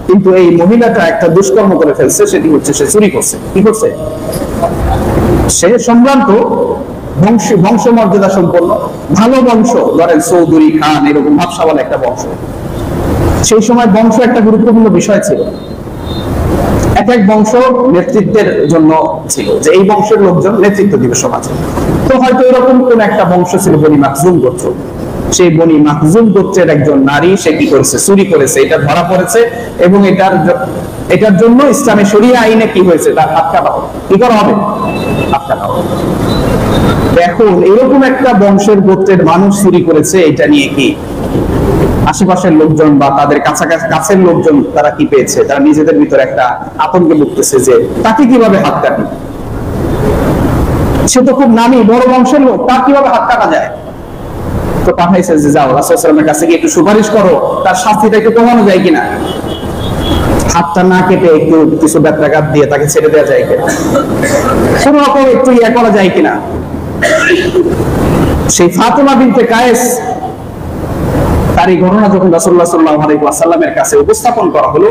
কিন্তু এই মহিলাটা একটা দুষ্কর্ম করে ফেলছে। সেটি হচ্ছে সে চুরি করছে। কি করছে? সে সম্ভ্রান্ত বংশ মর্যাদা সম্পন্ন ভালো বংশ, ধরেন চৌধুরী, খান, এরকম ভাবসাওয়ালা একটা বংশ। সেই সময় বংশ একটা গুরুত্বপূর্ণ বিষয় ছিল। এক এক বংশ নেতৃত্বের জন্য ছিল, যে এই বংশের লোকজন নেতৃত্ব দিবে সমাজে। তো হয়তো এরকম কোন একটা বংশ ছিল বনি মাখজুম গোত্র। সেই বনি মাখজুম গোত্রের একজন নারী, সে কি করেছে, চুরি করেছে, এটা ধরা পড়েছে, এবং এটার জন্য ইসলামী শরিয়া আইনে কি হয়েছে, তার হাত কাটা হবে। কি করা হবে? হাত কাটা হবে। এখন এরকম একটা বংশের গোত্রের মানুষ চুরি করেছে, এটা নিয়ে কি আশেপাশের লোকজন বা তাদের কাছাকাছি কাছের লোকজন তারা কি পেয়েছে, তারা নিজেদের ভিতরে একটা আতঙ্কে ভুগতেছে যে তাকে কিভাবে হাত কাটি, সে তো খুব নামি বড় বংশের লোক, তার কিভাবে হাত কাটা যায়। তো পাঠাইছে যে যাও রাসূল সাল্লাল্লাহু আলাইহি ওয়াসাল্লামের কাছে গিয়ে একটু সুপারিশ করো, তার শাস্তিটা একটু কমানো যায় কিনা, হাতটা না কেটে একটু কিছু ব্যত্রাঘাত দিয়ে তাকে ছেড়ে দেওয়া যায় কিনা, কোন রকম একটু ইয়ে করা যায় কিনা। সেই ফাতেমা বিনতে কায়েস, তার এই ঘটনা যখন রাসূলুল্লাহ সাল্লাল্লাহু আলাইহি ওয়াসাল্লামের কাছে উপস্থাপন করা হলো,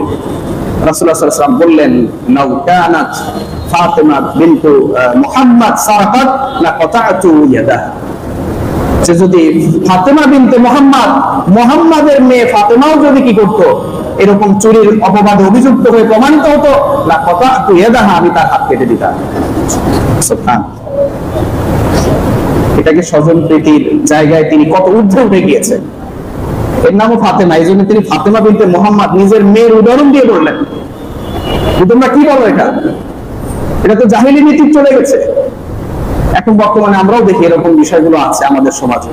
রাসূলুল্লাহ সাল্লাল্লাহু আলাইহি ওয়াসাল্লাম বললেন, নাও কানাত ফাতেমা বিনতু মুহাম্মদ সারাকাত লা কাতাতু ইয়াদাহা, যে যদি ফাতেমা বিনতে মুহাম্মাদের মেয়ে ফাতেমাও যদি কি করতো, এরকম চুরির অপবাদে অভিযুক্ত হয়ে প্রমাণিত হতো, লা কাতাতু ইয়াদাহা, আমি তার হাত কেটে দিতাম। সুবহানাল্লাহ। এটাকে স্বজন প্রীতির জায়গায় তিনি কত ঊর্ধ্বে উঠে গিয়েছেন। এর নামও ফাতেমা, এই জন্য তিনি ফাতেমা বিনতে মুহাম্মদ নিজের মেয়ের উদাহরণ দিয়ে বললেন। তোমরা কি বলো, এটা তো জাহেলি নীতি চলে গেছে। এখন বর্তমানে আমরাও দেখি এরকম বিষয়গুলো আছে আমাদের সমাজে।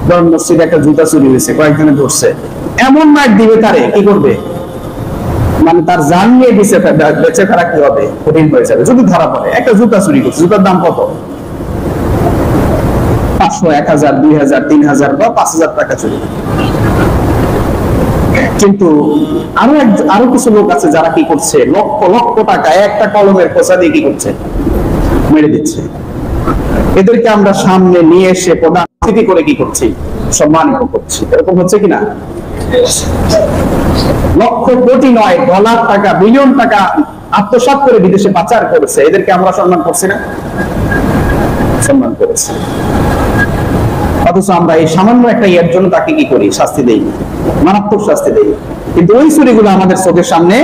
ধরুন মসজিদে একটা জুতা চুরি হয়েছে, কয়েকজনে ধরছে, এমন মার দিবে তারে, কি করবে, মানে তার জান নিয়ে বেঁচে ফেরা কি হবে, কঠিন হয়ে যাবে যদি ধরা পড়ে। একটা জুতা চুরি করছে, জুতার দাম কত, 500, 1000, 2000, 3000 বা 5000 টাকা চুরি। কিন্তু আরো কিছু লোক আছে যারা কি করছে, লক্ষ লক্ষ টাকা একটা কলমের খোঁচা দিয়ে কি করছে, মেরে দিচ্ছে। এদেরকে আমরা সামনে নিয়ে এসে প্রধান অতিথি করে কি করছি, সম্মানিত করছি। এরকম হচ্ছে কিনা? লক্ষ কোটি নয়, ডলার টাকা, বিলিয়ন টাকা আত্মসাৎ করে বিদেশে পাচার করেছে, এদেরকে আমরা সম্মান করছি না? সম্মান করেছি। অথচ আমরা এই সামান্য একটা ইয়ের জন্য তাকে কি করি, শাস্তি দেই, মারাত্মক শাস্তি দেই। কিন্তু ওই চুরিগুলো আমাদের চোখের সামনে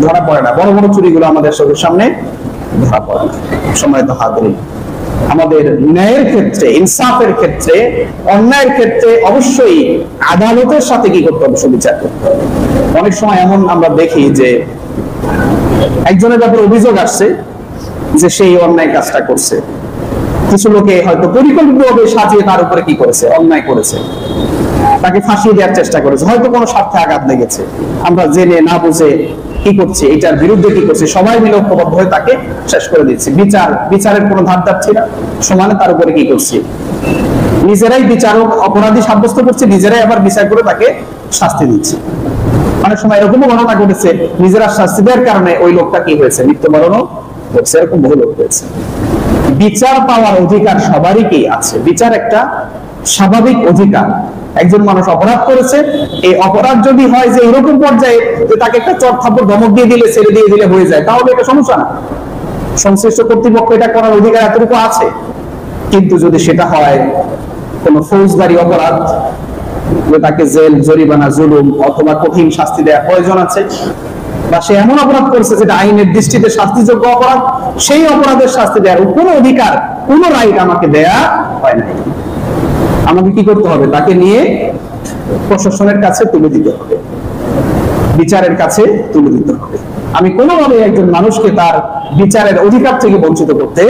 ধরা পড়ে না, বড় বড় চুরিগুলো আমাদের চোখের সামনে ধরা পড়ে না। সময় তো হাজির, আমাদের ন্যায়ের ক্ষেত্রে, ইনসাফের ক্ষেত্রে, অন্যায়ের ক্ষেত্রে অবশ্যই আদালতের সাথে কি করতে হবে, সুবিচার করতে হবে। অনেক সময় এমন আমরা দেখি যে একজনের ব্যাপারে অভিযোগ আসছে যে সেই অন্যায় কাজটা করছে, কিছু লোকে হয়তো পরিকল্পিতভাবে সাজিয়ে তার উপরে কি করেছে, অন্যায় করেছে, তাকে ফাঁসিয়ে দেওয়ার চেষ্টা করেছে, হয়তো কোনো স্বার্থে আঘাত লেগেছে। আমরা জেনে না বুঝে কি করছি, এটার বিরুদ্ধে কি করছি, সবাই মিলে ঐক্যবদ্ধ হয়ে তাকে শেষ করে দিচ্ছি। বিচারের কোনো ধার ধারছি না, সমানে তার উপরে কি করছি, নিজেরাই বিচারক অপরাধী সাব্যস্ত করছে, নিজেরাই আবার বিচার করে তাকে শাস্তি দিচ্ছে। অনেক সময় এরকমও ঘটনা ঘটেছে, নিজেরা শাস্তি দেওয়ার কারণে ওই লোকটা কি হয়েছে, মৃত্যুবরণও করছে। এরকম বহু লোক হয়েছে। বিচার পাওয়ার অধিকার সবারই কি আছে, বিচার একটা স্বাভাবিক অধিকার। একজন মানুষ অপরাধ করেছে, এই অপরাধ যদি হয় যে এরকম পর্যায়ে যে তাকে একটা চট থাপ্পড় ধমক দিয়ে দিলে, ছেড়ে দিয়ে দিলে হয়ে যায়, তাহলে এটা সমস্যা না, সংশ্লিষ্ট কর্তৃপক্ষ এটা করার অধিকার এতটুকু আছে। কিন্তু যদি সেটা হয় কোন ফৌজদারি অপরাধ, তাকে জেল, জরিমানা, জুলুম অথবা কঠিন শাস্তি দেওয়ার প্রয়োজন আছে, বা সে এমন অপরাধ করেছে যেটা আইনের দৃষ্টিতে শাস্তিযোগ্য অপরাধ, সেই অপরাধের শাস্তি দেওয়ার কোনো অধিকার, কোনো রাইট আমাকে দেয়া হয় না। আমাকে কি করতে হবে, তাকে নিয়ে প্রশাসনের কাছে তুলে দিতে হবে, বিচারের কাছে তুলে দিতে হবে। আমি কোনোভাবে একজন মানুষকে তার বিচারের অধিকার থেকে বঞ্চিত করতে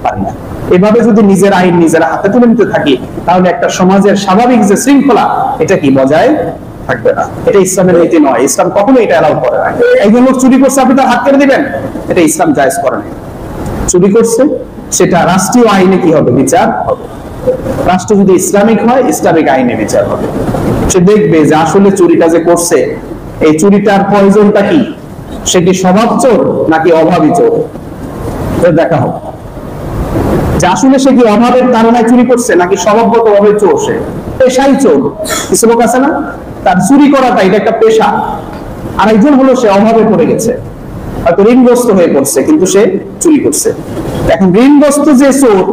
পারি না। এভাবে যদি নিজের আইন নিজের হাতে তুলে নিতে থাকি, তাহলে একটা সমাজের স্বাভাবিক যে শৃঙ্খলা, এটা কি বজায় থাকবে না। এটা ইসলামের নীতি নয়, ইসলাম কখনো এটা অ্যালাউ করে না। একজন লোক চুরি করছে, আপনি তার হাত কেটে দিবেন, এটা ইসলাম জায়েজ করে না। চুরি করছে, সেটা রাষ্ট্রীয় আইনে কি হবে, বিচার হবে। রাষ্ট্র যদি ইসলামিক হয়, ইসলামিক আইনে বিচার হবে। সে দেখবে যে আসলে চুরিটা যে করছে, এই চুরিটার প্রয়োজনটা কি, সে কি স্বভাব চোর নাকি অভাবী চোর, দেখা হবে। যে আসলে সে কি অভাবের কারণে চুরি করছে নাকি স্বভাবগত ভাবে চোর, সে পেশাই চোর। কিছু লোক আছে না, তার চুরি করাটা এটা একটা পেশা। আর একজন হলো সে অভাবে পড়ে গেছে, হয়তো ঋণগ্রস্ত হয়ে পড়ছে, কিন্তু সে চুরি করছে। এখন ঋণগ্রস্ত যে চোর,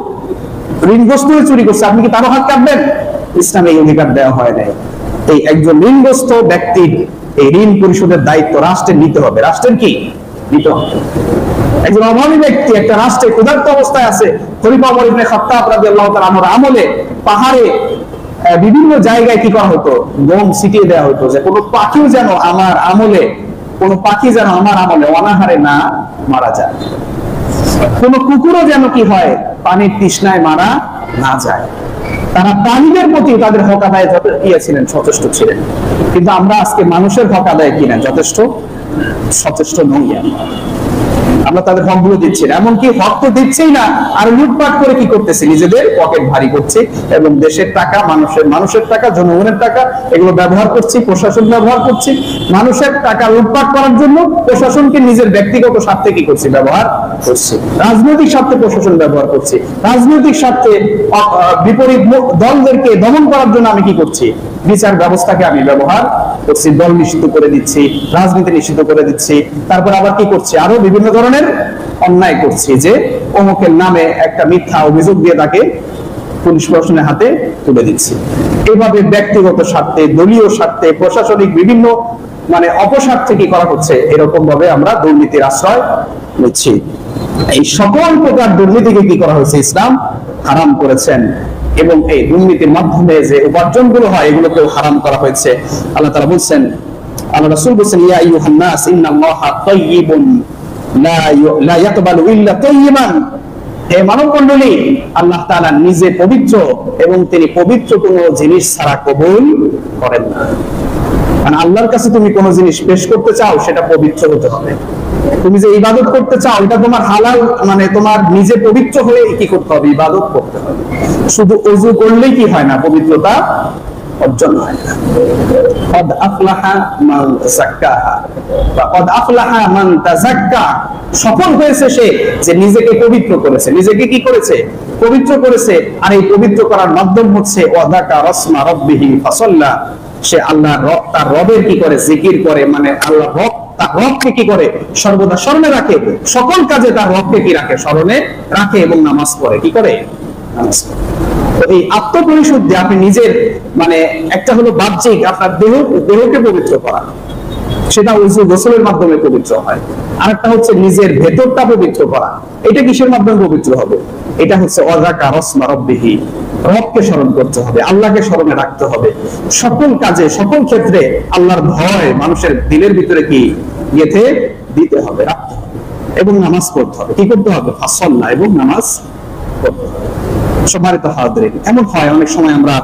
ঋণগ্রস্ত হয়ে চুরি করছে, আপনি কি তারও হাত কাটবেন? ইসলামে এই অধিকার দেওয়া হয় নাই। এই একজন ঋণগ্রস্ত ব্যক্তির এই ঋণ পরিশোধের দায়িত্ব রাষ্ট্রের নিতে হবে। রাষ্ট্রের কি দিতে হতো। একজন অভাবী ব্যক্তি একটা রাষ্ট্রে ক্ষুধার্ত অবস্থায় আছে, খলিফা ওমর ইবনে খাত্তাব রাদিয়াল্লাহু তাআলা আনহুর আমলে পাহাড়ে বিভিন্ন জায়গায় কি করা হতো, গম ছিটিয়ে দেওয়া হতো, যে কোনো পাখিও যেন আমার আমলে, কোনো পাখি যেন আমার আমলে অনাহারে না মারা যায়, কোনো কুকুরও যেন কি হয় পানির তৃষ্ণায় মারা না যায়। তারা প্রাণীদের প্রতি তাদের হক আদায়ে ছিলেন, সচেষ্ট ছিলেন। কিন্তু আমরা আজকে মানুষের হক আদায়ে কিনা যথেষ্ট সচেষ্ট নই। আমরা তাদের হকগুলো দিচ্ছি না, এমনকি হক তো দিচ্ছেই না, আর লুটপাট করে কি করতেছে, নিজেদের পকেট ভারী করছে এবং দেশের টাকা, মানুষের টাকা, জনগণের টাকা এগুলো ব্যবহার করছি, প্রশাসন ব্যবহার করছি মানুষের টাকা লুটপাট করার জন্য। প্রশাসনকে নিজের ব্যক্তিগত স্বার্থে কি করছি, ব্যবহার করছি। রাজনৈতিক স্বার্থে প্রশাসন ব্যবহার করছি, রাজনৈতিক স্বার্থে বিপরীত দলদেরকে দমন করার জন্য আমি কি করছি, বিচার ব্যবস্থাকে আমি ব্যবহার করছি, দল নিষিদ্ধ করে দিচ্ছি, রাজনীতি নিষিদ্ধ করে দিচ্ছি। তারপর আবার কি করছি, আরো বিভিন্ন ধরনের অন্যায় করছি, যে অমুকের নামে একটা মিথ্যা অভিযোগ দিয়ে তাকে পুলিশ প্রশাসনের হাতে তুলে দিচ্ছি। এইভাবে ব্যক্তিগত স্বার্থে, দলীয় স্বার্থে, প্রশাসনিক বিভিন্ন অপস্বার্থে কি করা হচ্ছে, এরকম ভাবে আমরা দুর্নীতির আশ্রয় নিচ্ছি। এই সকল প্রকার দুর্নীতিকে কি করা হয়েছে, ইসলাম হারাম করেছেন। এবং এই দুর্নীতির মাধ্যমে যে উপার্জন গুলো হয়, এগুলোকেও হারাম করা হয়েছে। আল্লাহ তাআলা বলছেন, আল্লাহ রাসূল বলছেন, ইয়া আইয়ুহান নাস ইন্নাল্লাহা তাইয়্যিবুন লা ইয়াকবালু ইল্লা তাইয়্যিবান। হে মানব মণ্ডলী, আল্লাহ তাআলা নিজে পবিত্র এবং তিনি পবিত্র কোনো জিনিস ছাড়া কবুল করেন না। মানে আল্লাহর কাছে তুমি কোনো জিনিস পেশ করতে চাও, সেটা পবিত্র হতে হবে। তুমি যে ইবাদত করতে চাও, এটা তোমার হালাল, তোমার নিজে পবিত্র হয়ে কি করতে হবে, ইবাদত করতে হবে। শুধু ওযু করলেই কি হয় না, পবিত্রতা অর্জন হয় না। কদ আফলাহা মান যাক্কাহা বা কদ আফলাহা মান তাযাক্কা। সফল হয়েছে সে যে নিজেকে পবিত্র করেছে, নিজেকে কি করেছে, পবিত্র করেছে। আর এই পবিত্র করার মাধ্যম হচ্ছে ওয়াযাকা রাসমা রাব্বিহি ফাসাল্লা। সে আল্লাহর তার রবের কি করে, জিকির করে, আল্লাহ রব তার রবকে কি করে, সর্বদা স্মরণে রাখে। সকল কাজে তার রবকে কি রাখে, স্মরণে রাখে এবং নামাজ পড়ে, কি করে, নামাজ পড়ে। এই আত্মপরিশুদ্ধি আপনি নিজের একটা হলো বাহ্যিক, আপনার দেহকে পবিত্র করা, সেটা ওযু গোসলের মাধ্যমে পবিত্র হয়। আরেকটা হচ্ছে নিজের ভেতরটা পবিত্র করা। এটা কিসের মাধ্যমে পবিত্র হবে, এটা হচ্ছে ওয়াযাকা রাসমা রাব্বিহি। রবকে স্মরণ করতে হবে, আল্লাহকে স্মরণে রাখতে হবে। সকল কাজে, সকল ক্ষেত্রে আল্লাহর ভয় মানুষের দিলের ভিতরে কি গেঁথে দিতে হবে, রাখতে হবে। এবং নামাজ পড়তে হবে, কি করতে হবে, ফাসাল্লা, এবং নামাজ পড়তে হবে। সম্মানিত হাজিরিন, এমন হয় অনেক সময় আমরা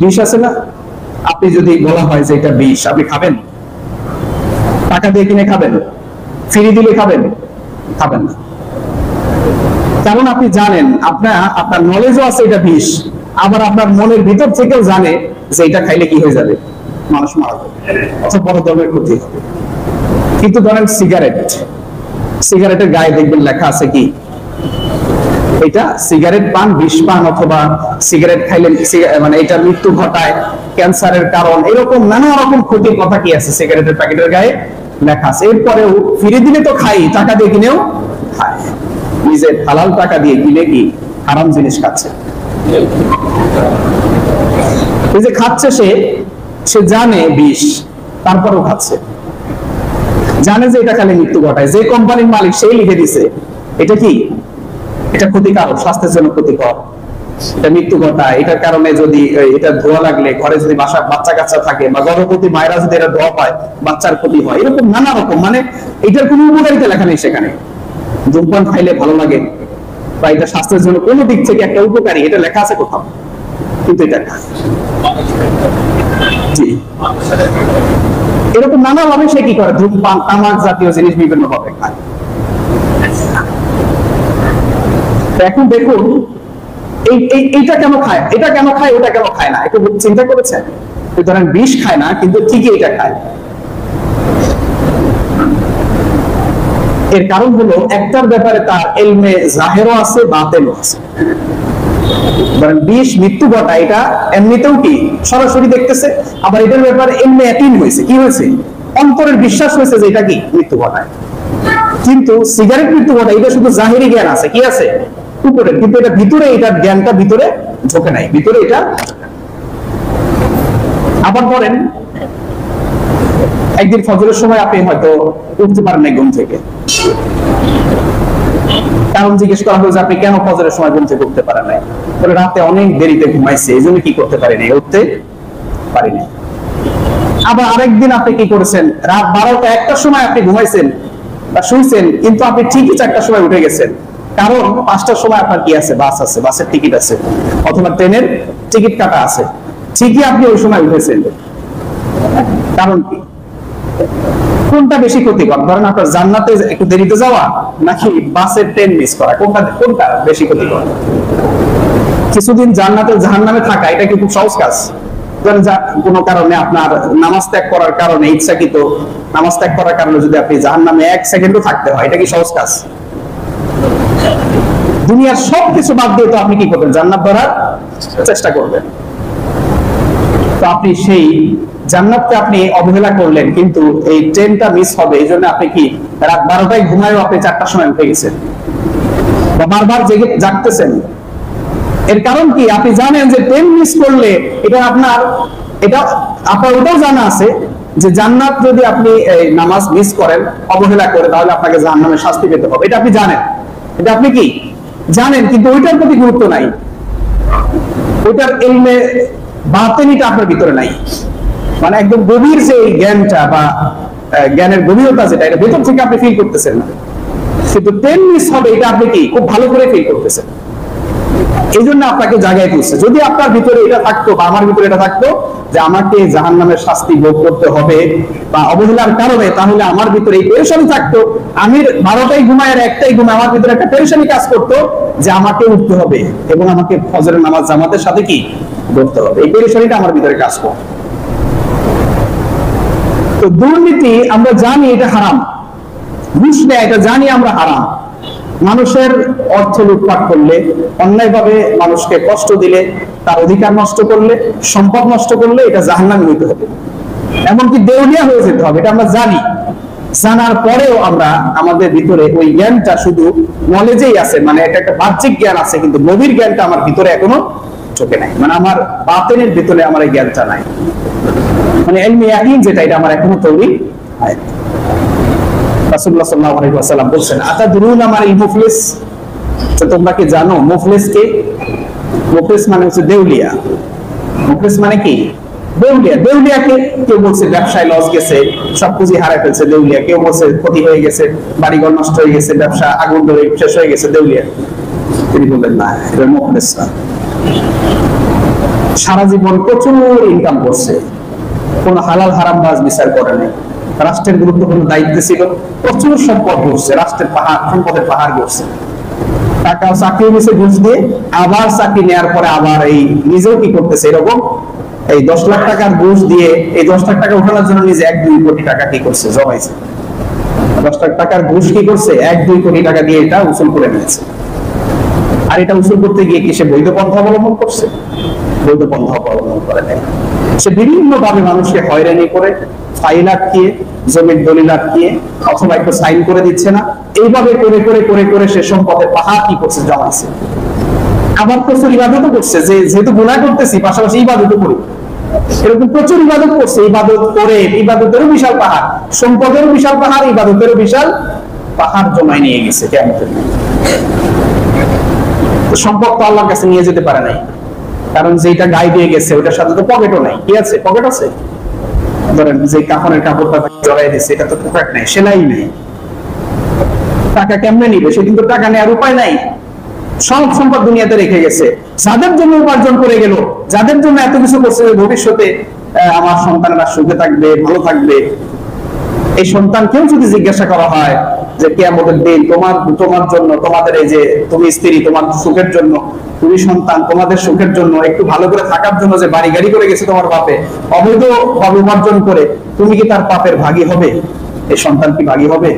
বিষ আছে না, আপনি যদি বলা হয় যে এটা বিষ, আপনি খাবেন? টাকা দিয়ে কিনে খাবেন? ফ্রি দিলে খাবেন? খাবেন না। কারণ আপনি জানেন, আপনার নলেজও আছে এটা বিষ, আবার আপনার মনের ভিতর থেকেও জানে যে এটা খাইলে কি হয়ে যাবে, মানুষ মারা যাবে, অথবা বড় ধরনের ক্ষতি হবে। কিন্তু ধরেন সিগারেটের গায়ে দেখবেন লেখা আছে কি, এটা সিগারেট পান, বিষ পান, অথবা সিগারেট খাইলে এটা মৃত্যু ঘটায়, ক্যান্সারের কারণ, এরকম নানা রকম ক্ষতির কথা কি আছে সিগারেটের প্যাকেটের গায়ে লেখা আছে। এরপরেও ফিরে দিলে তো খাই, টাকা দিয়ে কিনেও খায়। নিজের হালাল টাকা দিয়ে কিনে কি হারাম জিনিস খাচ্ছে। এই যে খাচ্ছে, সে জানে বিষ, তারপরেও খাচ্ছে। জানে যে এটা খালি মৃত্যু ঘটায়, যে কোম্পানির মালিক সেই লিখে দিছে এটা কি, এটা ক্ষতিকারক, স্বাস্থ্যের জন্য ক্ষতিকর, এটা মৃত্যু ঘটায়। এটার কারণে যদি এটা ধোয়া লাগলে, ঘরে যদি বাচ্চা কাচ্চা থাকে বা গর্ভবতী মায়েরা যদি এটা ধোয়া পায়, বাচ্চার ক্ষতি হয়, এরকম নানা রকম। এটার কোনো উপকারিতা লেখা নেই সেখানে। ধূমপান খাইলে ভালো লাগে বা এটা স্বাস্থ্যের জন্য কোনো দিক থেকে একটা উপকারী, এটা লেখা আছে কোথাও, কিন্তু এটা জি এরকম নানা ভাবে সে কি করে, ধূমপান, তামাক জাতীয় জিনিস বিভিন্ন ভাবে খায়। এখন দেখুন এইটা কেন খায়, এটা কেন খায়, ওটা কেন খায় না, একটু চিন্তা করেছেন? ধরেন বিষ খায় না, কিন্তু ঠিকই এটা খায়। এর কারণ হলো একটার ব্যাপারে তার ইলমে জাহেরও আছে, বাতেনও আছে। ধরেন বিষ মৃত্যু ঘটায়, এটা এমনিতেও কি সরাসরি দেখতেছে, আবার এটার ব্যাপারে ইলমে ইয়াকিন হয়েছে, কি হয়েছে, অন্তরের বিশ্বাস হয়েছে যে এটা কি মৃত্যু ঘটায়। কিন্তু সিগারেট মৃত্যু ঘটায়, এটা শুধু জাহেরি জ্ঞান আছে, কি আছে উপরে, কিন্তু এটা ভিতরে, এটার জ্ঞানটা ভিতরে ঢোকে নাই, ভিতরে এটা। আবার ধরেন একদিন ফজরের সময় আপনি হয়তো উঠতে পারেন না ঘুম থেকে, কারণ জিজ্ঞেস করা হলো যে আপনি কেন ফজরের সময় ঘুম থেকে উঠতে পারেন নাই? বলে রাতে অনেক দেরিতে ঘুমাইছে, এই জন্য কি করতে পারিনি, উঠতে পারিনি। আবার আরেকদিন আপনি কি করেছেন, রাত 12টা 1টার সময় আপনি ঘুমাইছেন বা শুইছেন, কিন্তু আপনি ঠিকই 4টার সময় উঠে গেছেন, কারণ 5টার সময় আপনার কি আছে, বাস আছে, বাসের টিকিট আছে, অথবা ট্রেনের টিকিট কাটা আছে, ঠিকই আপনি ওই সময় উঠেছেন। কারণ কি, কোনটা বেশি ক্ষতিকর? ধরেন আপনার জান্নাতে একটু দেরিতে যাওয়া নাকি বাসের ট্রেন মিস করা, কোনটা বেশি ক্ষতিকর? কিছুদিন জান্নাতে জাহান্নামে থাকা, এটা কি খুব সহজ কাজ? কোনো কারণে আপনার নামাজ ত্যাগ করার কারণে, ইচ্ছাকৃত নামাজ ত্যাগ করার কারণে যদি আপনি জাহান্নামে 1 সেকেন্ডও থাকতে হয়, এটা কি সহজ কাজ? দুনিয়ার সবকিছু বাদ দিয়ে তো আপনি কি করবেন, জান্নাত ধরার চেষ্টা করবেন। তো আপনি সেই জান্নাতকে আপনি অবহেলা করলেন, কিন্তু এই ট্রেনটা মিস হবে, এই জন্য আপনি কি রাত 12টায় ঘুমায়ও আপনি 4টার সময় উঠে গেছেন বা বারবার জেগে জাগতেছেন। এর কারণ কি, আপনি জানেন যে ট্রেন মিস করলে এটা আপনার ওটাও জানা আছে যে জান্নাত যদি আপনি নামাজ মিস করেন, অবহেলা করে, তাহলে আপনাকে জাহান্নামের শাস্তি পেতে হবে, এটা আপনি জানেন, এটা আপনি কি জানেন, কিন্তু ওইটার প্রতি গুরুত্ব নাই, ওইটার ইলমে বাতিনিটা আপনার ভিতরে নাই। মানে একদম গভীর যে জ্ঞানটা বা জ্ঞানের গভীরতা যেটা, এটা ভেতর থেকে আপনি ফিল করতেছেন না, কিন্তু ট্রেন মিস হবে এটা আপনি কি খুব ভালো করে ফিল করতেছেন। এই জন্য আপনাকে জায়গায় তুলছে। যদি আপনার ভিতরে এটা থাকতো বা আমার ভিতরে এটা থাকতো যে আমাকে জাহান্নামের শাস্তি ভোগ করতে হবে বা অবহেলার কারণে, তাহলে আমার ভিতরে এই পেরেশানি থাকতো, আমি 12টায় ঘুমাই আর 1টায় ঘুমাই, আমার ভিতরে একটা পেরেশানি কাজ করতো যে আমাকে উঠতে হবে এবং আমাকে ফজরের নামাজ জামাতের সাথে কি করতে হবে, এই পেরেশানিটা আমার ভিতরে কাজ করতো। তো দুর্নীতি আমরা জানি এটা হারাম, ঘুষ নেয় এটা জানি আমরা হারাম, মানুষের অর্থ লুটপাট করলে, অন্যায়ভাবে মানুষকে কষ্ট দিলে, তার অধিকার নষ্ট করলে, সম্পদ নষ্ট করলে এটা জাহান্নামী হইতে হবে, এমনকি দেউলিয়া হয়ে যেতে হবে, এটা আমরা জানি। জানার পরেও আমরা আমাদের ভিতরে ওই জ্ঞানটা শুধু নলেজেই আছে, মানে এটা একটা বাহ্যিক জ্ঞান আছে, কিন্তু গভীর জ্ঞানটা আমার ভিতরে এখনো চোখে নাই, মানে আমার বাতিনের ভিতরে আমার এই জ্ঞানটা নাই, মানে ইলমে ইয়াকিন যেটা, এটা আমার এখনো তৈরি হয়। রাসূলুল্লাহ সাল্লাল্লাহু আলাইহি ওয়াসাল্লাম বলেন, আতাদরুনা মাল মুফলিস, তো তোমরা কি জানো মুফলিস কে? মুফলিস মানে হচ্ছে দেউলিয়া। মুফলিস মানে কি? দেউলিয়া। দেউলিয়াকে কেউ বলছে ব্যবসায় লস গেছে, সব পুঁজি হারায় ফেলছে, দেউলিয়া। কেউ বলছে ক্ষতি হয়ে গেছে, বাড়িঘর নষ্ট হয়ে গেছে, ব্যবসা আগুন ধরে শেষ হয়ে গেছে, দেউলিয়া। তিনি বললেন না, এটা মুফলিস না। সারা জীবন প্রচুর ইনকাম করছে, কোন হালাল হারাম বাজ বিচার করে নাই, রাষ্ট্রের গুরুত্বপূর্ণ দায়িত্ব ছিল, প্রচুর সম্পদ করছে, রাষ্ট্রের পাহাড়, সম্পদের পাহাড় করছে, টাকা চাকরি নিয়েছে ঘুষ দিয়ে, আবার চাকরি নেওয়ার পরে আবার এই নিজেও কি করতেছে, এরকম এই 10 লাখ টাকার ঘুষ দিয়ে এই 10 লাখ টাকা উঠানোর জন্য নিজে 1-2 কোটি টাকা কি করছে, জমাইছে। 10 লাখ টাকার ঘুষ কি করছে, 1-2 কোটি টাকা দিয়ে এটা উসুল করে নিয়েছে। আর এটা উসুল করতে গিয়ে কি সে বৈধ পন্থা অবলম্বন করছে? বৈধ পন্থা অবলম্বন করে নাই। সে বিভিন্ন ভাবে মানুষকে হয়রানি করে, ফাইল আটকিয়ে, জমির দলিল আটকিয়ে, অথবা একটু সাইন করে দিচ্ছে না, এইভাবে করে করে করে করে সে সম্পদের পাহাড় কি করছে, জমাইছে। আবার প্রচুর ইবাদতও করছে, যে যেহেতু গুনাহ করতেছি পাশাপাশি ইবাদতও করি, এরকম প্রচুর ইবাদত করছে। ইবাদত করে ইবাদতেরও বিশাল পাহাড়, সম্পদেরও বিশাল পাহাড়, ইবাদতেরও বিশাল পাহাড় জমায় নিয়ে গেছে কিয়ামতের দিন। সম্পদ তো আল্লাহর কাছে নিয়ে যেতে পারে নাই, কারণ যেটা গায়ে দিয়ে গেছে ওটার সাথে তো পকেটও নাই। কি আছে? পকেট আছে? ধরেন যে কাফনের কাপড়টা জড়াই দিয়েছে, এটা তো পকেট নাই, সেলাই নেই, টাকা কেমনে নিবে? সেদিন তো টাকা নেওয়ার উপায় নাই। সব সম্পদ দুনিয়াতে রেখে গেছে, যাদের জন্য উপার্জন করে গেল, যাদের জন্য এত কিছু করছে, ভবিষ্যতে আমার সন্তানরা সুখে থাকবে, ভালো থাকবে, এই সন্তানকেও যদি জিজ্ঞাসা করা হয় যে কিয়ামতের দিন তোমার জন্য, তোমাদের এই যে তুমি স্ত্রী, তোমার সুখের জন্য, তুমি সন্তান, তোমাদের সুখের জন্য, একটু ভালো করে থাকার জন্য যে বাড়ি গাড়ি করে গেছে তোমার বাপে, অবৈধ ভাবে উপার্জন করে, তুমি কি তার পাপের ভাগী হবে? এই সন্তান কি ভাগী হবে?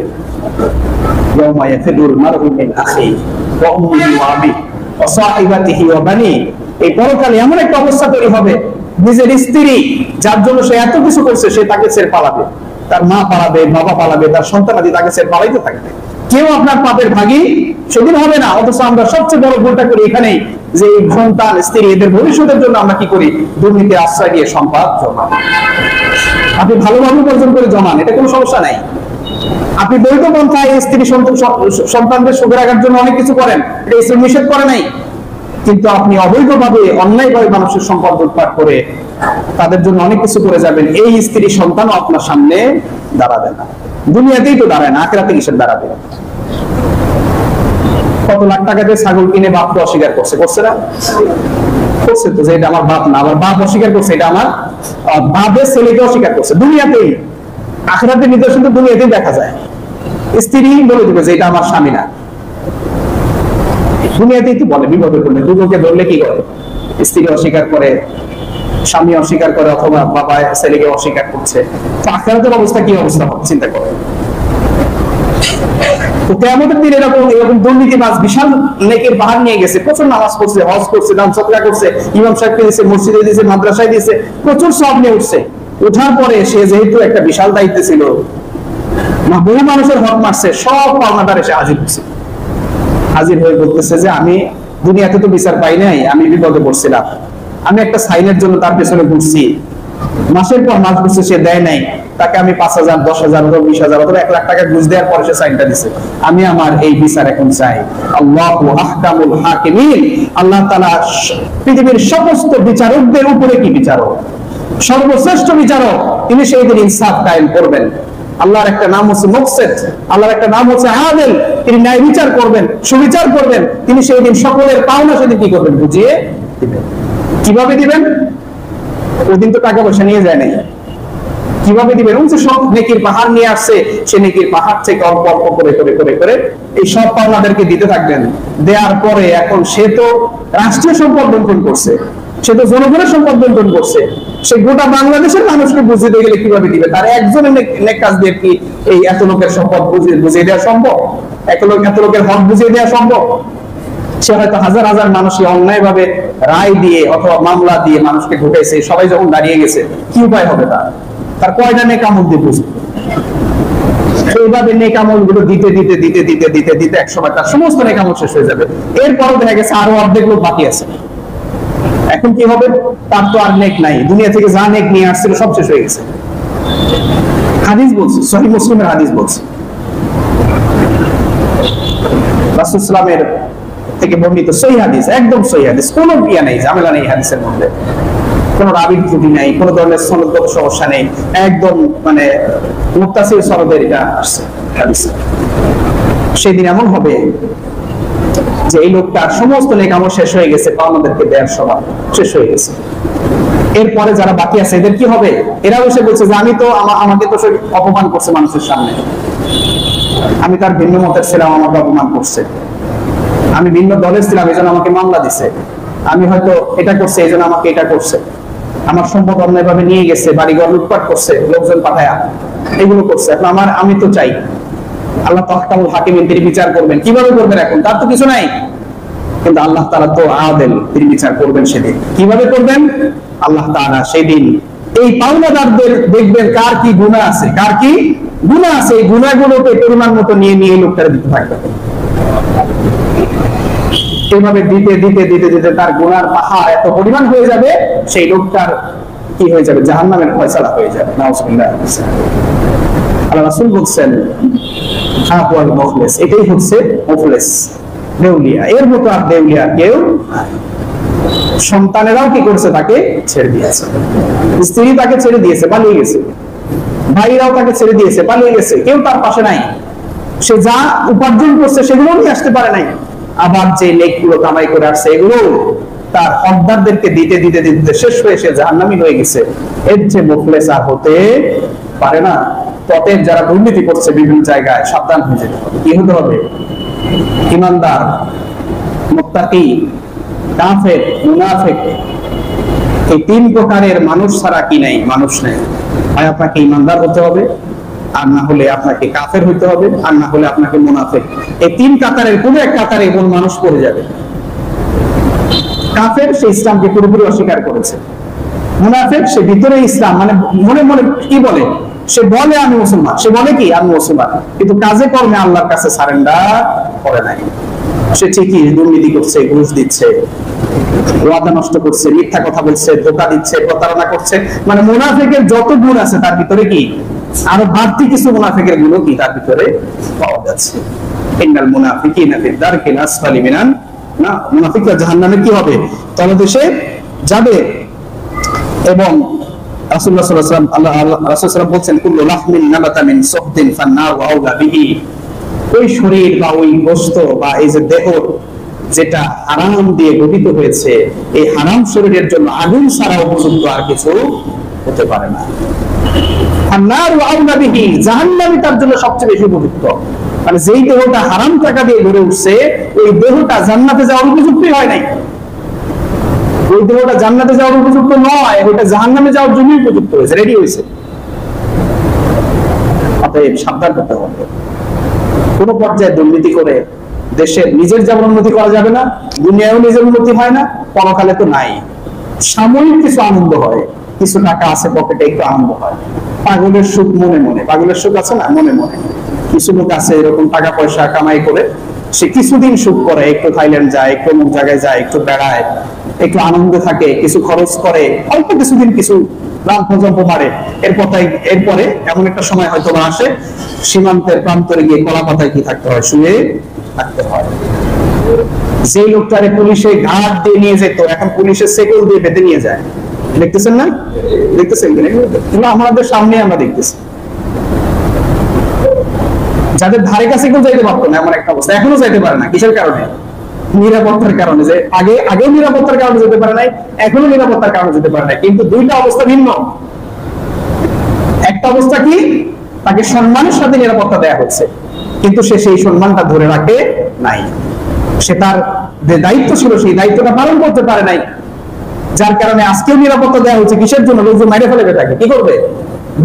ইয়াউমা ইয়াফিরুল মারউ মিন আখিহি ওয়া উম্মিহি ওয়া আবিহি ওয়া সাহিবাতিহি ওয়া বানি। এই পরকালে এমন একটা অবস্থা তৈরি হবে, নিজের স্ত্রী যার জন্য সে এত কিছু করছে, সে তাকে ছেড়ে পালাবে, তার মা পালাবে, বাবা পালাবে, তার সন্তানাদি তাকে ছেড়ে পালাইতে থাকবে। কেউ আপনার পাপের ভাগী সেদিন হবে না। অথচ আমরা সবচেয়ে বড় ভুলটা করি এখানেই, যে সন্তান, স্ত্রী, এদের ভবিষ্যতের জন্য আমরা কি করি? দুর্নীতির আশ্রয় দিয়ে সম্পদ জমা। আপনি ভালোভাবে উপার্জন করে জমান, এটা কোনো সমস্যা নাই। আপনি বৈধ পন্থায় স্ত্রী সন্তানদের সুখে রাখার জন্য অনেক কিছু করেন, এটা ইসলাম নিষেধ করে নাই। কিন্তু আপনি অবৈধভাবে অন্যায়ভাবে মানুষের সম্পদ লুটপাট করে তাদের জন্য অনেক কিছু করে যাবেন, এই স্ত্রী সন্তানও আপনার সামনে দাঁড়াবে না। দুনিয়াতেই তো দাঁড়ায় না, আখিরাতে কিসের দাঁড়াবে? কত লাখ টাকা দিয়ে ছাগল কিনে বাপকে অস্বীকার করছে, করছে না? করছে তো, যে এটা আমার বাপ না, আবার বাপ অস্বীকার করছে এটা আমার বাপের ছেলেকে অস্বীকার করছে। দুনিয়াতেই, আখিরাতের নিদর্শন তো দুনিয়াতেই দেখা যায়। স্ত্রী বলে দিবে যে এটা আমার স্বামী না, দুনিয়াতেই তো বলে। বিপদে পড়লে দুটোকে ধরলে কি করে? স্ত্রী অস্বীকার করে, স্বামী অস্বীকার করে, অথবা বাবা ছেলেকে অস্বীকার করছে। তো আখিরাতের অবস্থা কি অবস্থা হবে চিন্তা করে। তো কিয়ামতের দিন এরকম দুর্নীতিবাজ বিশাল নেকের পাহাড় নিয়ে গেছে, প্রচুর নামাজ পড়ছে, হজ করছে, দান সদকা করছে, ইমাম সাহেবকে দিয়েছে, মসজিদে দিয়েছে, মাদ্রাসায় দিয়েছে, প্রচুর সব নিয়ে উঠছে। উঠার পরে সে যেহেতু একটা বিশাল দায়িত্ব ছিল, বহু মানুষের হক মারছে, সব পাওনাদার এসে হাজির হয়েছে। হাজির হয়ে বলতেছে যে আমি দুনিয়াতে তো বিচার পাই নাই, আমি বিপদে পড়ছিলাম, আমি একটা সাইনের জন্য তার পেছনে ঘুরছি, মাসের পর মাস ঘুরছে, সে দেয় নাই, তাকে আমি 5,000, 10,000, 20,000 অথবা 1 লাখ টাকা ঘুষ দেওয়ার পরে সে সাইনটা দিছে। আমি আমার এই বিচার এখন চাই। আল্লাহু আহকামুল হাকিমিন, আল্লাহ তাআলা পৃথিবীর সমস্ত বিচারকদের উপরে কি বিচারক, সর্বশ্রেষ্ঠ বিচারক, তিনি সেই দিন ইনসাফ কায়েম করবেন। আল্লাহর একটা নাম হচ্ছে মুকসিত, আল্লাহর একটা নাম হচ্ছে আদিল, তিনি ন্যায় বিচার করবেন, সুবিচার করবেন। তিনি সেই দিন সকলের পাওনা সেদিন কি করবেন? বুঝিয়ে দিবেন। কিভাবে দিবেন? ওই দিন তো টাকা পয়সা নিয়ে যায় নাই, কিভাবে দিবেন? ওই যে সব নেকির পাহাড় নিয়ে আসছে, সে নেকির পাহাড় থেকে অল্প অল্প করে করে করে করে এই সব পাওনাদেরকে দিতে থাকবেন। দেওয়ার পরে এখন সে তো রাষ্ট্রীয় সম্পদ বন্টন করছে, সে তো জনগণের সম্পদ বন্টন করছে, সে গোটা বাংলাদেশের মানুষকে বুঝিয়ে গেলে কিভাবে দিবে? তার একজনের নেক কাজ দিয়ে কি এই এত লোকের সম্পদ বুঝিয়ে দেওয়া সম্ভব? এত লোকের হক বুঝিয়ে দেওয়া সম্ভব? সে হয়তো হাজার হাজার মানুষকে অন্যায় ভাবে রায় দিয়ে অথবা মামলা দিয়ে মানুষকে ঢুকাইছে, সবাই যখন দাঁড়িয়ে গেছে, কি উপায় হবে তার কয়টা নেক আমল দিয়ে বুঝবে? এইভাবে নেক আমল গুলো দিতে দিতে দিতে দিতে দিতে দিতে একসময় তার সমস্ত নেক আমল শেষ হয়ে যাবে। এরপরও দেখা গেছে আরো অর্ধেক লোক বাকি আছে। এখন কি হবে? তার তো আর নেক নাই, দুনিয়া থেকে যা নেক নিয়ে আসছিল সব শেষ হয়ে গেছে। হাদিস বলছে, সহিহ মুসলিমের হাদিস বলছে, রাসূল সাল্লাল্লাহু আলাইহি ওয়াসাল্লামের থেকে বর্ণিত সহিহ হাদিস, একদম সহিহ হাদিস, কোনো বিয়া নেই, ঝামেলা নেই হাদিসের মধ্যে, কোনো রাবির ত্রুটি নাই, কোনো ধরনের সনদগত সমস্যা নেই, একদম মানে মুত্তাসিল সনদের এটা আসছে হাদিসে। সেদিন এমন হবে যে এই লোকটার সমস্ত নেক আমল শেষ হয়ে গেছে, পাওনাদেরকে দেওয়ার সময় শেষ হয়ে গেছে। এরপরে যারা বাকি আছে এদের কি হবে? এরা বসে বলছে যে আমি তো আমাকে তো অপমান করছে মানুষের সামনে, আমি তার ভিন্ন মতের ছিলাম, আমাকে অপমান করছে, আমি ভিন্ন দলের ছিলাম এই জন্য আমাকে মামলা দিছে, আমি হয়তো এটা করছে এই জন্য আমাকে এটা করছে, আমার সম্পদ অন্যায়ভাবে নিয়ে গেছে, বাড়িঘর লুটপাট করছে, লোকজন পাঠায়া এগুলো করছে। এখন আমি তো চাই আল্লাহ তাহকামুল হাকিমিন, তিনি বিচার করবেন। কিভাবে করবেন? এখন তার তো কিছু নাই, কিন্তু আল্লাহ তাআলা তো আদিল, তিনি বিচার করবেন। সেদিন কিভাবে করবেন? আল্লাহ তাআলা সেদিন এই পাওনাদারদের দেখবেন কার কি গুনাহ আছে, কার কি গুনাহ আছে, এই গুনাহগুলোকে পরিমাণ মতো নিয়ে নিয়ে লোকটার দিতে থাকবে। এইভাবে দিতে দিতে দিতে দিতে তার গুনার পাহাড় এত পরিমাণ হয়ে যাবে, সেই লোকটার কি হয়ে যাবে? জাহান্নামের ফয়সালা হয়ে যাবে। নাউজুবিল্লাহ। আল্লাহ রাসূল বলছেন আবওয়াল মুখলিস, এটাই হচ্ছে মুখলিস, দেউলিয়া। এর মতো আর দেউলিয়া কেউ। সন্তানেরাও কি করছে? তাকে ছেড়ে দিয়েছে, স্ত্রী তাকে ছেড়ে দিয়েছে, পালিয়ে গেছে, ভাইরাও তাকে ছেড়ে দিয়েছে, পালিয়ে গেছে, কেউ তার পাশে নাই। সে যা উপার্জন করছে সেগুলো নিয়ে আসতে পারে নাই। আবার যে নেকগুলো কামাই করে আসছে এগুলো তার হকদারদেরকে দিতে দিতে দিতে শেষ হয়ে সে জাহান্নামী হয়ে গেছে। এর যে মুখলেস আর হতে পারে না। ততের যারা দুর্নীতি করছে বিভিন্ন জায়গায়, সাবধান হয়ে যেতে হবে। কি হতে হবে? ঈমানদার, মুত্তাকি, কাফের, মুনাফিক, এই তিন প্রকারের মানুষ ছাড়া কি নাই? মানুষ নেই। হয় আপনাকে ঈমানদার হতে হবে, আর না হলে আপনাকে কাফের হইতে হবে, আর না হলে আপনাকে মুনাফিক। এই তিন কাতারের কোন এক কাতারে কোন মানুষ পড়ে যাবে। কাফের সে ইসলামকে পুরোপুরি অস্বীকার করেছে, মুনাফিক সে ভিতরে ইসলাম মানে মনে মনে কি বলে? সে বলে আমি মুসলমান, সে বলে কি আমি মুসলমান, কিন্তু কাজে কর্মে আল্লাহর কাছে সারেন্ডার করে নাই। সে ঠিকই দুর্নীতি করছে, ঘুষ দিচ্ছে, ওয়াদা নষ্ট করছে, মিথ্যা কথা বলছে, ধোঁকা দিচ্ছে, প্রতারণা করছে, মানে মুনাফিকের যত গুণ আছে তার ভিতরে কি আরো বাড়তি কিছু মুনাফিকের গুণও কি তার ভিতরে পাওয়া যাচ্ছে। ইন্নাল মুনাফিকিনা ফি দারকিল আসফালি মিনান না, মুনাফিকরা জাহান্নামে কি হবে, তলদেশে যাবে। এবং রাসূলুল্লাহ সাল্লাল্লাহু আলাইহি ওয়াসাল্লাম আল্লাহ রাসূল সাল্লাল্লাহু বলছেন কুল্লু লাহমিন নাবাতা মিন সুহদিন ফান্নার ওয়া আউলা বিহি, ওই শরীর বা ওই গোশত বা এই যে দেহ যেটা হারাম দিয়ে গঠিত হয়েছে, এই হারাম শরীরের জন্য আগুন ছাড়া উপযুক্ত আর কিছু হতে পারে না। ফান্নার ওয়া আউলা বিহি, জাহান্নামই তার জন্য সবচেয়ে বেশি উপযুক্ত। মানে যেই দেহটা হারাম টাকা দিয়ে গড়ে উঠছে, ওই দেহটা জান্নাতে যাওয়ার উপযুক্তই হয় নাই। ওই দেহটা জান্নাতে যাওয়ার উপযুক্ত নয়, ওটা জাহান্নামে যাওয়ার জন্য উপযুক্ত হয়েছে, রেডি হয়েছে। অতএব সাবধান করতে হবে। কোন পর্যায়ে দুর্নীতি করে দেশের নিজের যেমন উন্নতি করা যাবে না, দুনিয়ায়ও নিজের উন্নতি হয় না, পরকালে তো নাই। সাময়িক কিছু আনন্দ হয়, কিছু টাকা আছে পকেটে, একটু আনন্দ হয়। পাগলের সুখ মনে মনে, পাগলের সুখ আছে না মনে মনে। কিছু লোক আছে এরকম টাকা পয়সা কামাই করে সে কিছুদিন সুখ করে, একটু থাইল্যান্ড যায়, একটু অমুক জায়গায় যায়, একটু বেড়ায়, একটু আনন্দে থাকে, কিছু খরচ করে, অল্প কিছুদিন কিছু রাম প্রজম্প মারে। এরপরে এমন একটা সময় হয়তো আসে, সীমান্তের প্রান্তরে গিয়ে কলা পাতায় কি থাকতে হয়, শুয়ে থাকতে হয়। যে লোকটারে পুলিশে ঘাট দিয়ে নিয়ে যেত, এখন পুলিশের সেকেল দিয়ে বেঁধে নিয়ে যায়। দেখতেছেন না? দেখতেছেন কিনা? আমাদের সামনে আমরা দেখতেছি। যাদের ধারে কাছে কেউ যাইতে পারতো না এমন একটা অবস্থা, এখনো যাইতে পারে না। কিসের কারণে? নিরাপত্তার কারণে। যে আগেও নিরাপত্তার কারণে যেতে পারে নাই, এখনো নিরাপত্তার কারণে যেতে পারে নাই। কিন্তু দুইটা অবস্থা ভিন্ন। একটা অবস্থা কি, তাকে সম্মানের সাথে নিরাপত্তা দেয়া হচ্ছে, কিন্তু সে সেই সম্মানটা ধরে রাখে নাই। সে তার যে দায়িত্ব ছিল সেই দায়িত্বটা পালন করতে পারে নাই, যার কারণে আজকেও নিরাপত্তা দেওয়া হচ্ছে। কিসের জন্য? লোকজন মেরে ফেলবে তাকে। কি করবে?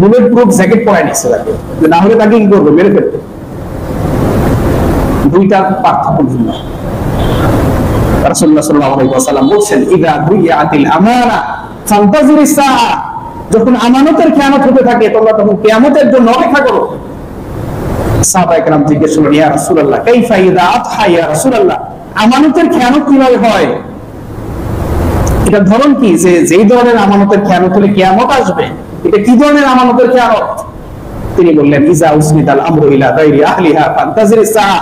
বুলেট প্রুফ জ্যাকেট পরায় নিচ্ছে তাকে, না হলে তাকে কি করবে? মেরে ফেলবে। দুইটার পার্থক্য ভিন্ন। রাসূলুল্লাহ সাল্লাল্লাহু আলাইহি ওয়াসাল্লাম বলেন, ইযা দুইয়াতিল আমানা ফান্তাজিরিস সাআ, যখন আমানতের খেয়ানত হতে থাকে তোমরা তখন কিয়ামতের জন্য অপেক্ষা করো। সাহাবায়ে কেরাম জিজ্ঞেস করলেন, ইয়া রাসূলুল্লাহ কাইফা ইযা আতহা ইয়া রাসূলুল্লাহ, আমানতের খেয়ানত কিভাবে হয়? এটা ধরন কি, যে যেই ধরনের আমানতের খেয়ানত হলে কিয়ামত আসবে, এটা কি ধরনের আমানতের খেয়ানত? তিনি বললেন, ইযা উসনিদাল আমরু ইলা গায়রি আহলিহা ফান্তাজিরিস সাআ,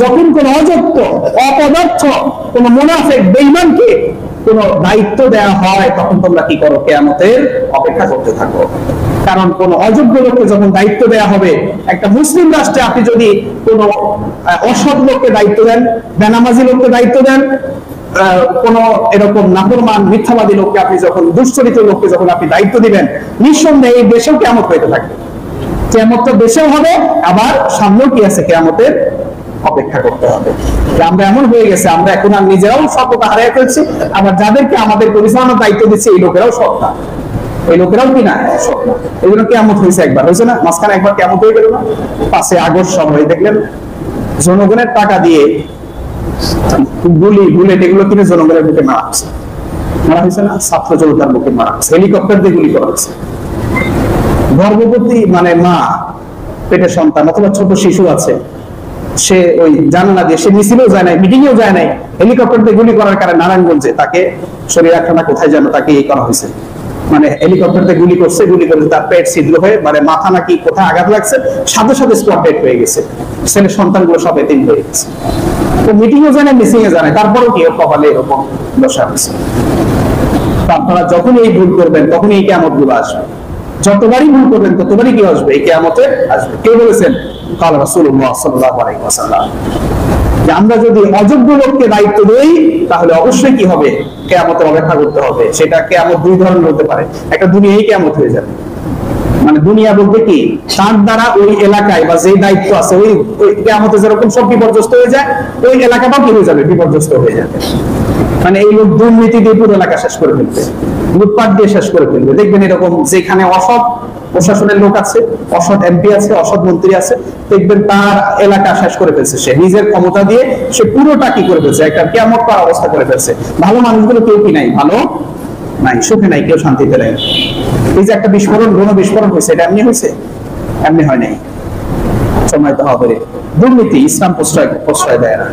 যখন কোন অযোগ্য, অপদার্থ, কোন মুনাফিক, বেঈমানকে কোন দায়িত্ব দেয়া হয়, তখন তোমরা কি করো? কিয়ামতের অপেক্ষা করতে থাকো। কারণ কোন অযোগ্য লোককে যখন দায়িত্ব দেয়া হবে, একটা মুসলিম রাষ্ট্রে আপনি যদি কোন অসৎ লোককে দায়িত্ব দেন, বেনামাজি লোককে দায়িত্ব দেন, কোন এরকম নাফরমান মিথ্যাবাদী লোককে আপনি যখন, দুশ্চরিত্র লোককে যখন আপনি দায়িত্ব দিবেন, নিঃসন্দেহে এই দেশেও কিয়ামত হইতে থাকবে। কিয়ামতটা দেশেও হবে, আবার সামনেও কি আছে? কিয়ামতের অপেক্ষা করতে হবে। আমরা এমন হয়ে গেছে, আমরা এখন আর নিজেরাও সততা হারিয়ে ফেলছি, আবার যাদেরকে আমাদের পরিচালনার দায়িত্ব দিচ্ছে এই লোকেরাও সৎ না, এই লোকেরাও কি না সৎ না। এই জন্য কিয়ামত হয়েছে একবার, হয়েছে না? মাঝখানে একবার কিয়ামত হয়ে গেল না? 5 আগস্ট সময় দেখলেন জনগণের টাকা দিয়ে বুলেট এগুলো কিনে জনগণের বুকে মারা হয়েছে। মারা হয়েছে না? ছাত্র জনতার বুকে মারা হয়েছে, হেলিকপ্টার দিয়ে গুলি করা হয়েছে। গর্ভবতী মানে মা, পেটে সন্তান অথবা ছোট শিশু আছে, সে ওই জানালা দিয়ে, সে মিছিলেও যায় নাই, মিটিংয়েও যায় নাই, হেলিকপ্টার দিয়ে গুলি করার কারণে নারায়ণগঞ্জে তাকে শরীরখানা কোথায় যেন তাকে এই করা হয়েছে। মানে হেলিকপ্টার দিয়ে গুলি করছে, গুলি করে তার পেট ছিদ্র হয়ে, মানে মাথা নাকি কোথায় আঘাত লাগছে, সাথে সাথে স্পট ডেড হয়ে গেছে। ছেলে সন্তানগুলো সব এতিম হয়ে গেছে। তো মিটিংও যায় না, মিসিংয়ে যায় না, তারপরেও কি কপালে এরকম দশা হয়েছে। আপনারা যখন এই ভুল করবেন তখন এই কিয়ামত গুলো আসবে। যতবারই ভুল করবেন ততবারই কি আসবে? এই কিয়ামতে আসবে। কে বলেছেন? কাল রাসূলুল্লাহ সাল্লাল্লাহু আলাইহি ওয়াসাল্লাম, যে আমরা যদি অযোগ্য লোককে দায়িত্ব দেই তাহলে অবশ্যই কি হবে? কিয়ামতের অপেক্ষা করতে হবে। সেটা কিয়ামত দুই ধরনের হতে পারে। একটা দুনিয়ায় কিয়ামত হয়ে যাবে, মানে দুনিয়া বলতে কি, তার দ্বারা ওই এলাকায় বা যে দায়িত্ব আছে ওই কিয়ামতে যেরকম সব বিপর্যস্ত হয়ে যায়, ওই এলাকাটাও কি হয়ে যাবে? বিপর্যস্ত হয়ে যাবে। মানে এই লোক দুর্নীতি দিয়ে পুরো এলাকা শেষ করে ফেলবে, লুটপাট দিয়ে শেষ করে ফেলবে। দেখবেন এরকম যেখানে অসৎ প্রশাসনের লোক আছে, অসৎ এমপি আছে, অসৎ মন্ত্রী আছে, দেখবেন তার এলাকা শেষ করে ফেলছে। সে নিজের ক্ষমতা দিয়ে সে পুরোটা কি করে ফেলছে? একটা কিয়ামত করার অবস্থা করে ফেলছে। ভালো মানুষগুলো কেউ কি নাই, ভালো নাই, সুখে নাই, কেউ শান্তিতে নাই। এই যে একটা বিস্ফোরণ, গণ বিস্ফোরণ হয়েছে, এটা এমনি হয়েছে? এমনি হয় নাই। সময় তো হবে। দুর্নীতি ইসলাম প্রশ্রয় দেয় না।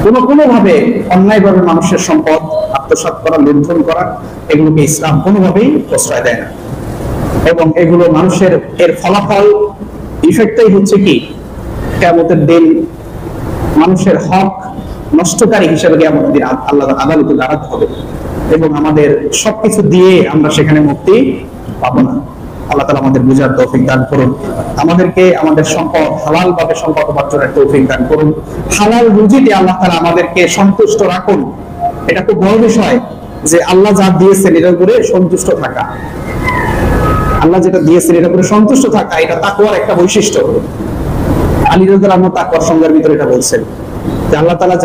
কোনোভাবে অন্যায়ভাবে মানুষের সম্পদ আত্মসাৎ করা, লুণ্ঠন করা, এগুলোকে ইসলাম কোনোভাবেই প্রশ্রয় দেয় না। এবং এগুলো মানুষের এর ফলাফল ইফেক্টটাই হচ্ছে কি, কিয়ামতের দিন মানুষের হক নষ্টকারী হিসেবে কিয়ামতের দিন আল্লাহর আদালতে দাঁড়াতে হবে, এবং আমাদের সবকিছু দিয়ে আমরা সেখানে মুক্তি পাবো না। আল্লাহ তাআলা আমাদের বুঝার তৌফিক দান করুন, আমাদেরকে আমাদের সম্পদ হালাল ভাবে সম্পদ অর্জনের তৌফিক দান করুন, হালাল রুজিতে আল্লাহ তাআলা আমাদেরকে সন্তুষ্ট রাখুন। এটা খুব বড় বিষয় যে আল্লাহ যা দিয়েছেন এটার উপরে সন্তুষ্ট থাকা। আল্লাহ যেটা দিয়েছেন এটার উপরে সন্তুষ্ট থাকা, এটা তাকওয়ার একটা বৈশিষ্ট্য। আলী রাদিয়াল্লাহু আনহু তাকওয়ার সংজ্ঞার ভিতরে এটা বলছেন যে আল্লাহ তাআলা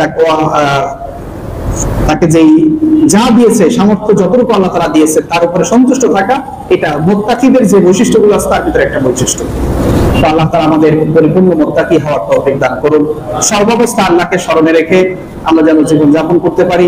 তাকে যেই যা দিয়েছে, সামর্থ্য যতটুকু আল্লাহ তাআলা দিয়েছে তার উপরে সন্তুষ্ট থাকা, এটা মুত্তাকিদের যে বৈশিষ্ট্যগুলো আছে তার ভিতরে একটা বৈশিষ্ট্য। তো আল্লাহ তাআলা আমাদের পরিপূর্ণ মুত্তাকি হওয়ার তৌফিক দান করুন। সর্বাবস্থা আল্লাহকে স্মরণে রেখে আমরা যেন জীবন যাপন করতে পারি।